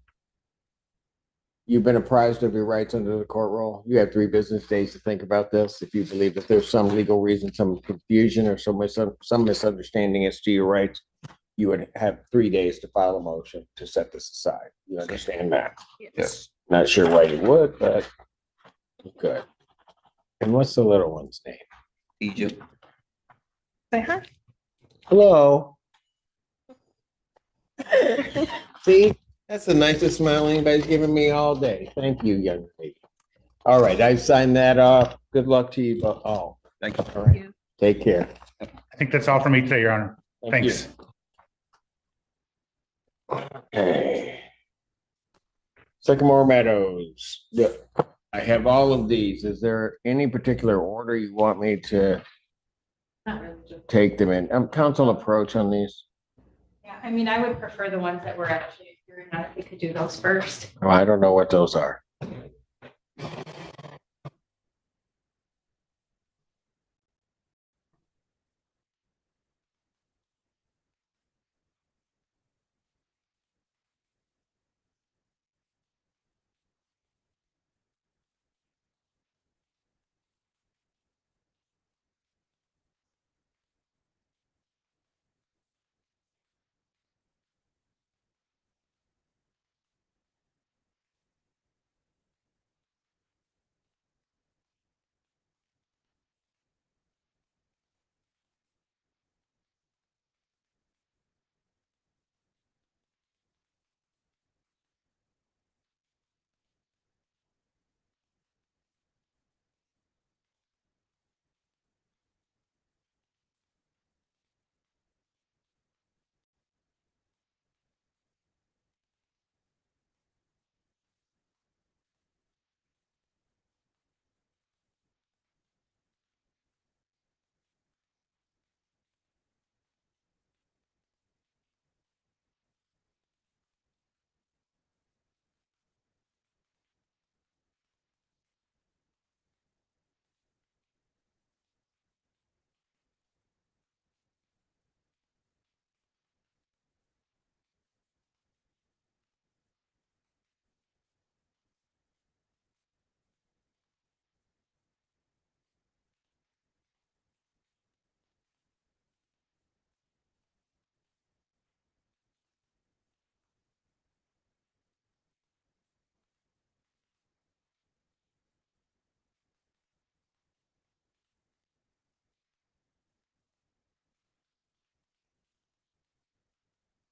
you've been apprised of your rights under the court rule. You have 3 business days to think about this. If you believe that there's some legal reason, some confusion or some misunderstanding as to your rights, you would have 3 days to file a motion to set this aside. You understand that? Yes. Not sure why you would, but good. And what's the little one's name? Egypt. Say hi. Hello. See, that's the nicest smile anybody's given me all day. Thank you, young lady. All right, I signed that off. Good luck to you both. Oh, Thank you. all right. Take care. I think that's all for me today, Your Honor. Thank you. Thanks. Okay. Sycamore Meadows. Yeah, I have all of these. Is there any particular order you want me to Not really. take them in? Council approach on these? Yeah, I mean, I would prefer the ones that were actually hearing out, if we could do those first. Oh, I don't know what those are.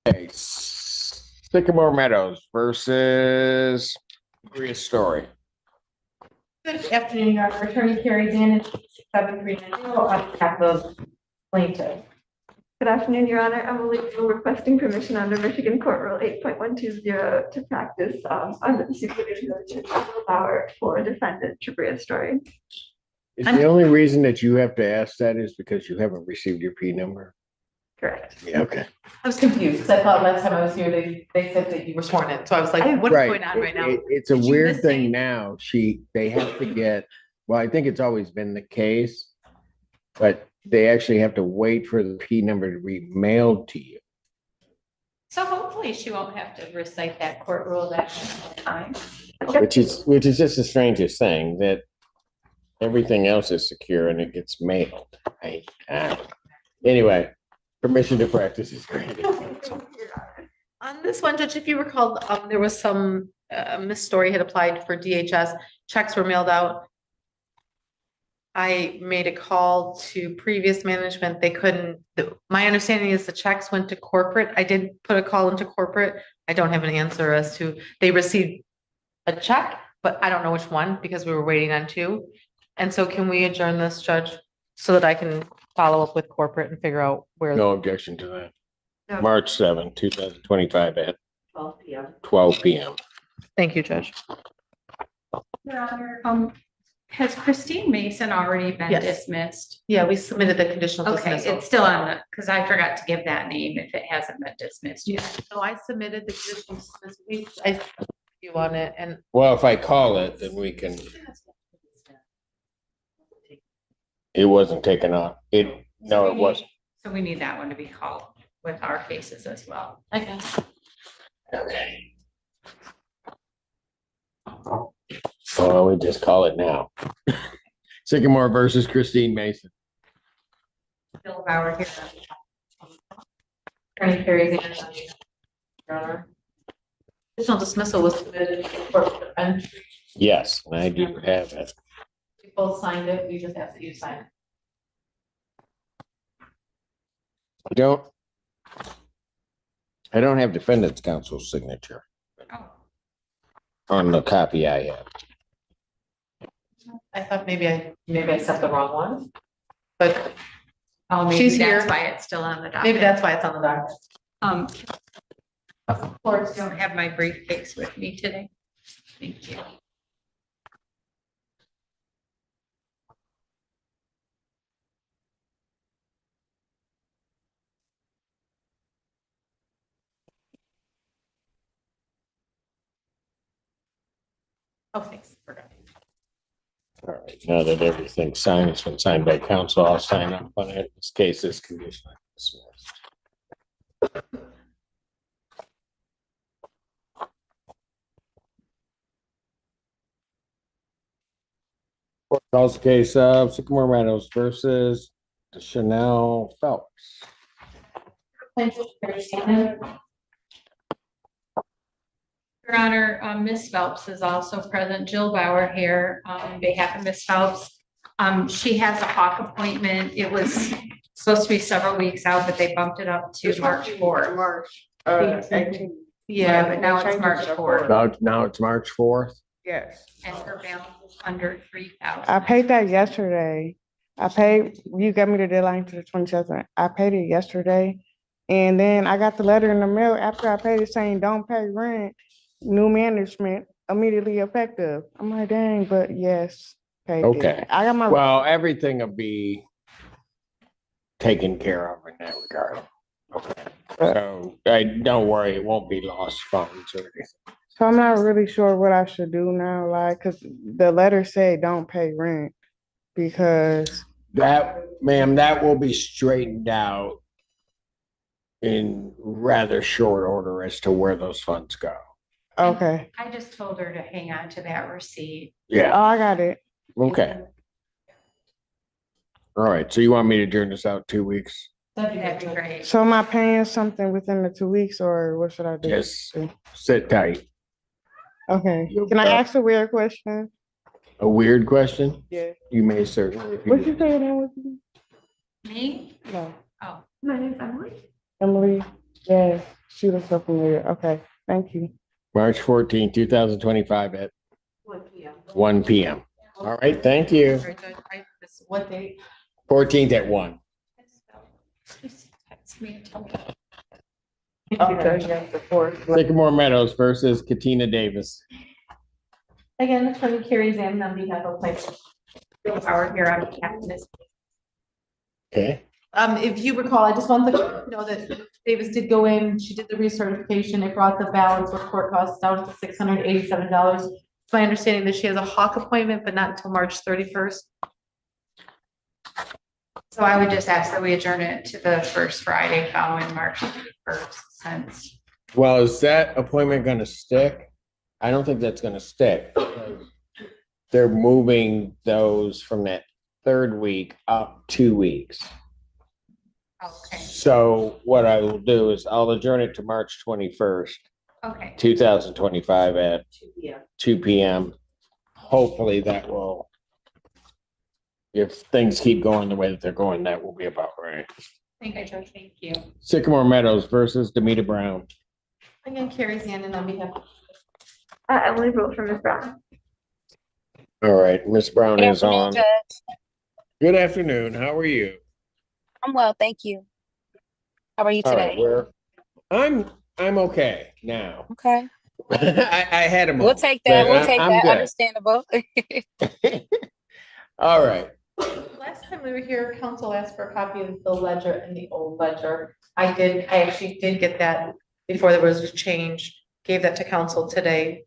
Okay, Sycamore Meadows versus Maria Story. Good afternoon, Your Honor. Attorney Carrie Dan, 7390 on behalf of plaintiff. Good afternoon, Your Honor. I'm legal requesting permission under Michigan Court Rule 8.120 to practice under the supervision of Judge Bauer for defendant Shabria Story. Is the only reason that you have to ask that is because you haven't received your P number? Correct. Yeah, okay. I was confused because I thought last time I was here, they said that you were sworn in. So I was like, what's Right. going on right now? It's a Did you weird miss thing it? now. They have to get, well, I think it's always been the case, but they actually have to wait for the P number to be mailed to you. So hopefully she won't have to recite that court rule that time. Which is just the strangest thing, that everything else is secure and it gets mailed. Anyway, permission to practice is granted. On this one, Judge, if you recall, there was some, Miss Story had applied for DHS, checks were mailed out. I made a call to previous management. They couldn't, my understanding is the checks went to corporate. I did put a call into corporate. I don't have an answer as to, they received a check, but I don't know which one because we were waiting on 2. And so can we adjourn this, Judge, so that I can follow up with corporate and figure out where? No objection to that. No. March 7, 2025 at 12 p.m. 12 p.m. Thank you, Judge. Your Honor, has Christine Mason already been Yes. dismissed? Yeah, we submitted the conditional Okay, dismissal. it's still on the, because I forgot to give that name if it hasn't been dismissed Yeah, yet. so I submitted the conditional dismissal. I you on it and Well, if I call it, then we can It wasn't taken off. No, it wasn't. So we need that one to be called with our cases as well. I guess. Okay. Well, we just call it now. Sycamore versus Christine Mason. Bill Bauer here. Attorney Carrie Zan. Your Honor. Additional dismissal was submitted to the court for defense. Yes, and I do have it. We both signed it. We just asked that you sign it. I don't have defendant's counsel's signature on the copy I have. I thought maybe I sent the wrong one, but Oh, maybe she's that's here. why it's still on the docket. Maybe that's why it's on the docket. Of course, don't have my briefcase with me today. Thank you. Oh, thanks. Forgot. All right, now that everything's signed, it's been signed by counsel, I'll sign up on it. This case is conditionally dismissed. Court calls the case of Sycamore Meadows versus Chanel Phelps. Your Honor, Ms. Phelps is also present. Jill Bauer here on behalf of Ms. Phelps. She has a hawk appointment. It was supposed to be several weeks out, but they bumped it up to March 4th. Yeah, but now it's March 4th. Now it's March 4th. Yes. And her balance is under 3,000. I paid that yesterday. You got me the deadline to the 27th. I paid it yesterday. And then I got the letter in the mail after I paid it saying don't pay rent, new management immediately effective. I'm like, dang, but yes. paid it. Okay. I got my. Well, everything will be taken care of in that regard. Okay. So don't worry, it won't be lost funds or anything. So I'm not really sure what I should do now, like, cause the letter said don't pay rent because. Ma'am, that will be straightened out in rather short order as to where those funds go. Okay. I just told her to hang on to that receipt. Yeah. Oh, I got it. Okay. All right. So you want me to adjourn this out 2 weeks? That'd be great. So am I paying something within the 2 weeks or what should I do? Just sit tight. Okay. Can I ask a weird question? A weird question? Yeah. You may certainly. What you say your name was? Me? No. Oh. My name's Emily. Emily. Yeah. She looks so familiar. Okay. Thank you. March 14, 2025 at 1 p.m. 1 p.m. All right. Thank you. What date? 14th at 1. Text me and tell me. Sycamore Meadows versus Katina Davis. Again, Attorney Carrie Zan on behalf of my Jill Bauer here on behalf of Ms. Okay. If you recall, I just wanted to know that Davis did go in, she did the recertification, it brought the balance of court costs down to $687. It's my understanding that she has a hawk appointment, but not until March 31st. So I would just ask that we adjourn it to the first Friday following March 31st since. Well, is that appointment going to stick? I don't think that's going to stick. Because they're moving those from that third week up 2 weeks. Okay. So what I will do is I'll adjourn it to March 21st, Okay. 2025 at 2 p.m. 2 p.m. Hopefully that will, if things keep going the way that they're going, that will be about right. Thank you, Judge. Thank you. Sycamore Meadows versus Demita Brown. Again, Carrie Zan on behalf of. Emily Rule from Ms. Brown. All right, Miss Brown Good is afternoon, on. Judge. Good afternoon. How are you? I'm well, thank you. How are you All right, today? I'm okay now. Okay. I had a moment. We'll take that. but We'll take I'm that. good. Understandable. All right. Last time we were here, council asked for a copy of the ledger and the old ledger. I actually did get that before there was a change, gave that to council today.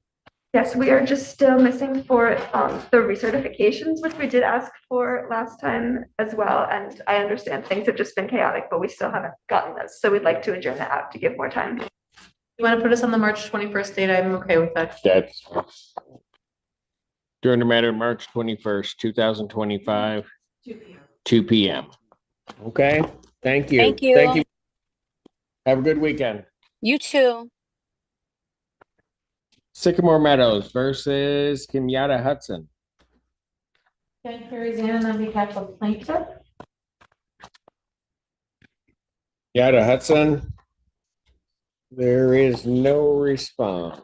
Yes, we are just still missing for the recertifications, which we did ask for last time as well. And I understand things have just been chaotic, but we still haven't gotten those. So we'd like to adjourn that out to give more time. You want to put us on the March 21st date? I'm okay with that. That's during the matter of March 21st, 2025, 2 p.m. Okay, thank you. Thank you. Thank you. Have a good weekend. You too. Sycamore Meadows versus Kenyatta Hudson. Ken Perry Zannon on behalf of plaintiff. Kenyatta Hudson. There is no response.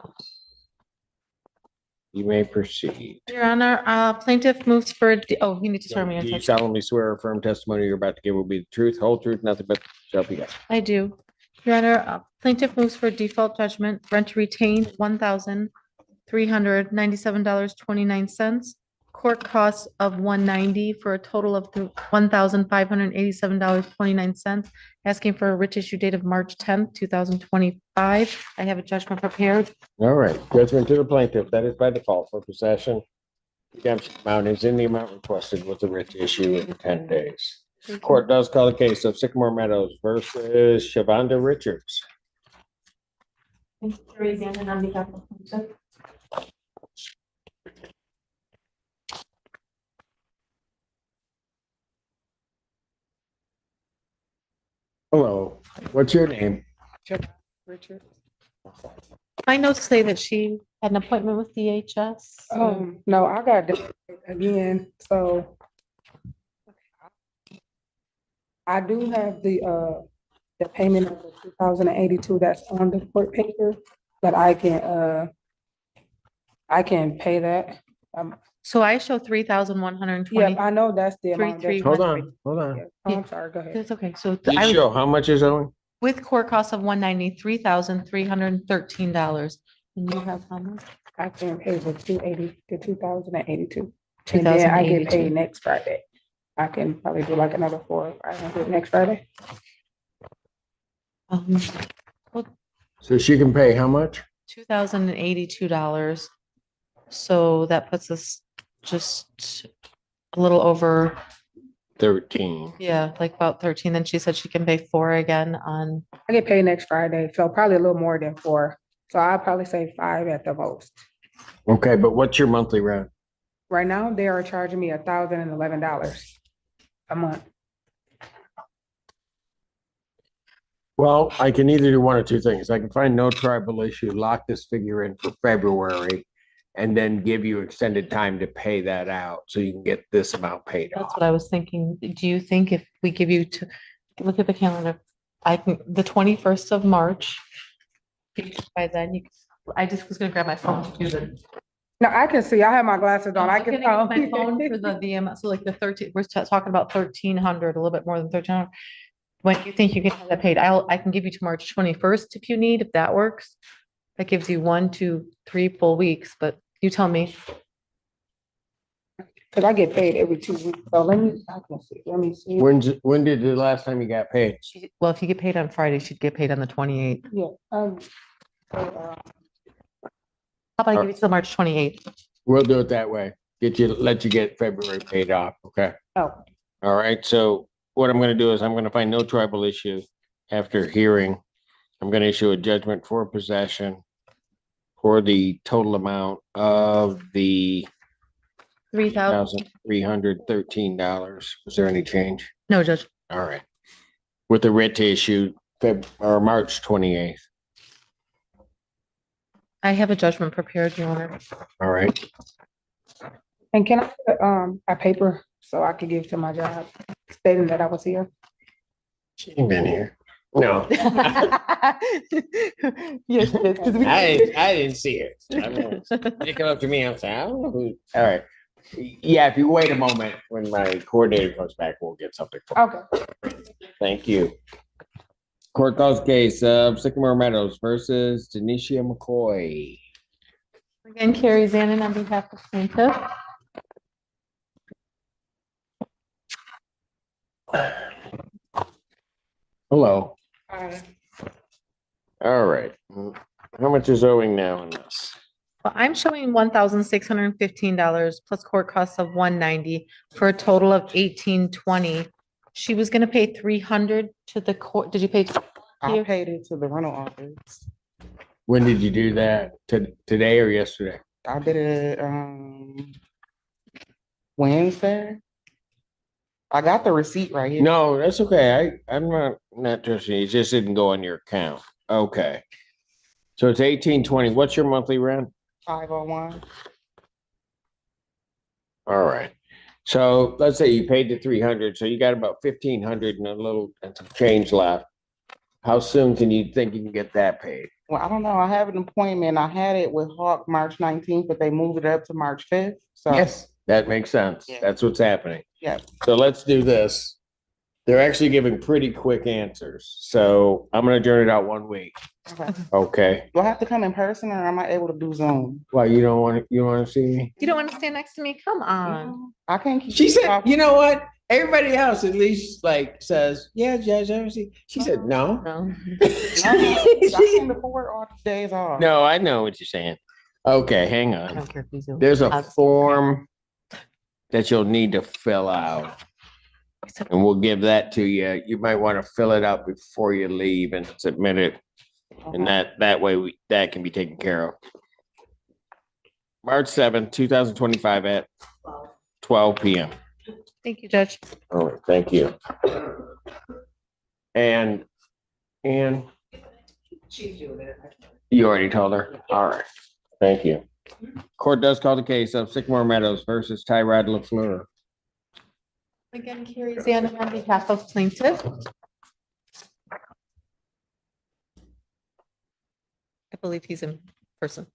You may proceed. Your Honor, plaintiff moves for, oh, you need to swear me Do you in. solemnly swear or affirm testimony you're about to give will be the truth, whole truth, nothing but the truth, so help you God? I do. Your Honor, plaintiff moves for default judgment, rent to retain $1,397.29. Court costs of $190 for a total of $1,587.29. Asking for a writ issue date of March 10th, 2025. I have a judgment prepared. All right, judgment to the plaintiff, that is by default for possession. Redemption amount is in the amount requested with the writ issue in 10 days. Court does call the case of Sycamore Meadows versus Shavonda Richards. Perry Zannon on behalf of plaintiff. Hello, what's your name? Richard. My notes say that she had an appointment with DHS. No, I got that again, so. I do have the payment of the 2082 that's on the court paper, but I can pay that. So I show 3,120. Yeah, I know that's the amount. Three, Hold on, hold on. Oh, I'm sorry, go ahead. It's okay. So You show how much is owing? with court costs of $193,313. And you have how much? I can pay the 2082. And then I get 2082. paid next Friday. I can probably do like another 400 or 500 next Friday. So she can pay how much? $2,082. So that puts us just a little over, 13. yeah, like about 13. Then she said she can pay 4 again on, I get paid next Friday, so probably a little more than 4. So I'll probably say 5 at the most. Okay, but what's your monthly rent? Right now, they are charging me $1,011 a month. Well, I can either do one or two things. I can find no tribal issue, lock this figure in for February, and then give you extended time to pay that out so you can get this amount paid that's off. what I was thinking. Do you think if we give you to, look at the calendar, I can, the 21st of March, by then you, I just was gonna grab my phone to do the. No, I can see, I have my glasses on, I I'm can looking at tell. my phone for the amount, so like the 13, we're talking about 1,300, a little bit more than 1,300. When you think you can have that paid, I can give you to March 21st if you need, if that works. That gives you 1, 2, 3 full weeks, but you tell me. Cause I get paid every 2 weeks, so let me see. When did the last time you got paid? Well, if you get paid on Friday, she'd get paid on the 28th. Yeah, How about I give you till March 28th? We'll do it that way. Let you get February paid off, okay? Oh. All right, so what I'm gonna do is I'm gonna find no tribal issue after hearing. I'm gonna issue a judgment for possession for the total amount of the $3,313. Was there any change? No, Judge. All right. With the writ to issue March 28th. I have a judgment prepared, Your Honor. All right. And can I put a paper so I can give to my job stating that I was here? She ain't been here. No. Yes, I didn't see it. They come up to me, I'm saying, I don't know who. All right. Yeah, if you wait a moment, when my coordinator comes back, we'll get something. Okay. Thank you. Court calls case of Sycamore Meadows versus Denisha McCoy. Again, Carrie Zannon on behalf of plaintiff. Hello. Hi. All right. How much is owing now in this? Well, I'm showing $1,615 plus court costs of $190 for a total of $1,820. She was gonna pay $300 to the court. Did you pay? I here? paid it to the rental office. When did you do that? Today or yesterday? I did it, Wednesday. I got the receipt right here. No, that's okay. I'm not trusting you. It just didn't go on your account. Okay. So it's 1820. What's your monthly rent? 501. All right. So let's say you paid the 300, so you got about 1,500 and a little and some change left. How soon can you think you can get that paid? Well, I don't know. I have an appointment. I had it with Hawk March 19th, but they moved it up to March 5th. So Yes, that makes sense. Yeah. That's what's happening. yeah. So let's do this. They're actually giving pretty quick answers. So I'm gonna adjourn it out 1 week. Okay. Okay. Do I have to come in person or am I able to do Zoom? Well, you don't want to see me? You don't want to stand next to me? Come on. I can't keep. She said, you know what? Everybody else at least like says, yeah, Judge, ever see? She said, no. No. I can't afford all these days off. No, I know what you're saying. Okay, hang I on. don't care if you do. There's a form that you'll need to fill out. And we'll give that to you. You might want to fill it out before you leave and submit it. And that way that can be taken care of. March 7th, 2025 at 12 p.m. Thank you, Judge. All right, thank you. And She's doing it. you already told her? All right, thank you. Court does call the case of Sycamore Meadows versus Tyrod LaFleur. Again, Carrie Zander on behalf of plaintiff. I believe he's in person.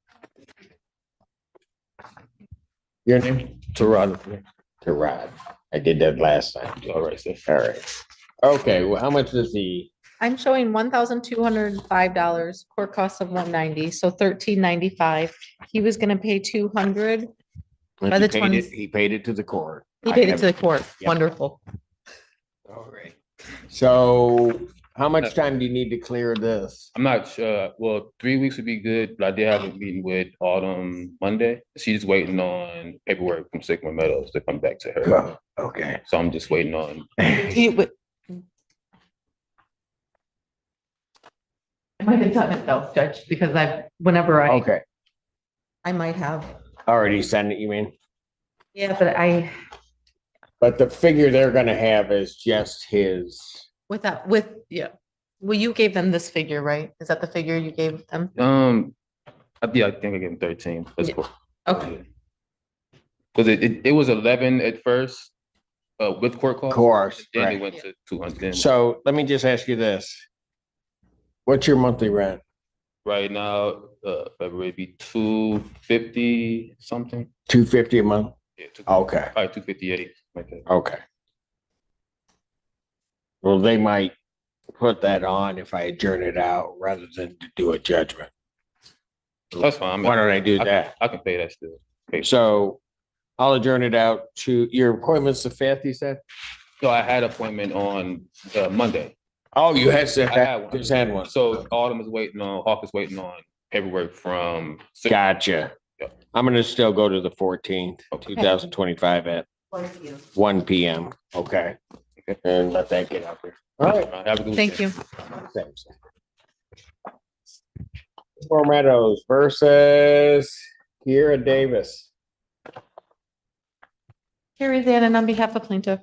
Your name? Tyrod. Tyrod. I did that last time. All right, sis. All right. Okay, well, how much is the? I'm showing $1,205, court costs of $190, so $1,395. He was gonna pay $200. By the 20th. He paid it to the court. He paid it to the court. Yep. Wonderful. All right. So how much time do you need to clear this? I'm not sure. Well, 3 weeks would be good, but I did have a meeting with Autumn Monday. She's waiting on paperwork from Sycamore Meadows to come back to her. Oh, okay. So I'm just waiting on. I might have done it though, Judge, because Okay. I might have. Already sent it, you mean? Yeah, but But the figure they're gonna have is just his. yeah. Well, you gave them this figure, right? Is that the figure you gave them? Yeah, I think I gave him 13. That's cool. Okay. Because it was 11 at first, with court costs. Course, Then right. it went to 200. So let me just ask you this. What's your monthly rent? Right now, February be 250 something. 250 a month? Yeah, Okay. Probably 258. Like that. Okay. Well, they might put that on if I adjourn it out rather than to do a judgment. That's fine. Why don't I do that? I can pay that still. Okay. So I'll adjourn it out to your appointment's the 5th, you said? So I had an appointment on Monday. Oh, you had one. just had one. So Autumn is waiting on, Hawk is waiting on paperwork from. Gotcha. Yeah. I'm gonna still go to the 14th, 2025 at 1 p.m. Okay. And let that get out there. All right. Have a good Thank you. Thanks. Sycamore Meadows versus Kiera Davis. Carrie Zander on behalf of plaintiff.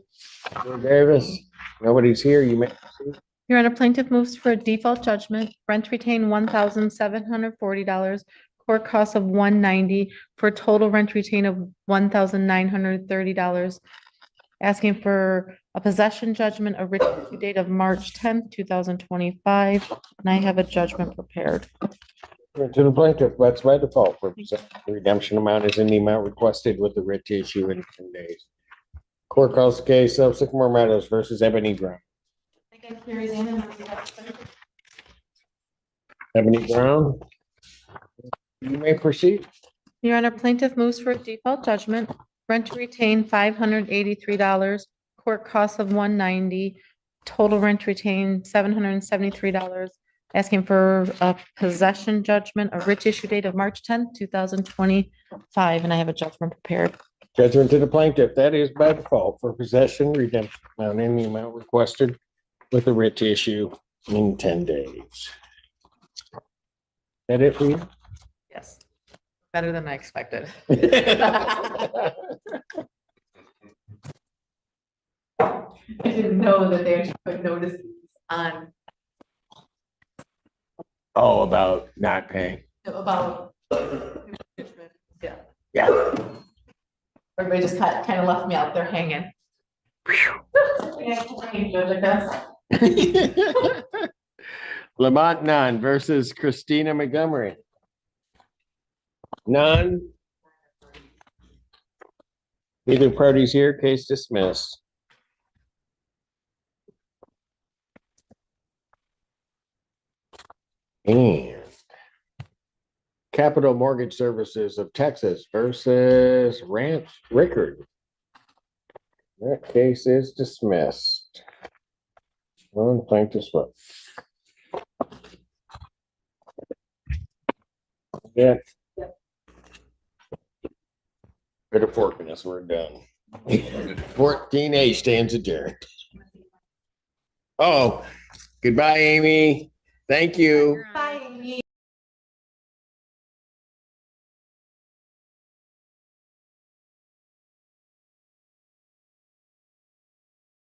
Kiera Davis, nobody's here. You may proceed. Your Honor, plaintiff moves for a default judgment, rent retained $1,740, court costs of $190 for a total rent retained of $1,930. Asking for a possession judgment, a written due date of March 10th, 2025, and I have a judgment prepared. To the plaintiff, that's by default purpose. The redemption amount is in the amount requested with the writ to issue in 10 days. Court calls the case of Sycamore Meadows versus Ebony Brown. Again, Carrie Zander on behalf of plaintiff. Ebony Brown, you may proceed. Your Honor, plaintiff moves for a default judgment, rent to retain $583, court costs of $190, total rent retained $773. asking for a possession judgment, a writ issue date of March 10th, 2025, and I have a judgment prepared. Judgment to the plaintiff, that is by default for possession, redemption amount, in the amount requested with a writ to issue in 10 days. That it for you? Yes, better than I expected. I didn't know that they actually put notices on About not paying. about. Yeah, Yeah. everybody just kind of left me out there hanging. Lamont Nunn versus Christina Montgomery. None. Neither parties here, case dismissed. And Capital Mortgage Services of Texas versus Ranch Rickard. That case is dismissed. On plaintiff's vote. Yeah. Bit of forkiness, we're done. 14A stands adjourned. Oh, goodbye, Amy. Thank you. Bye.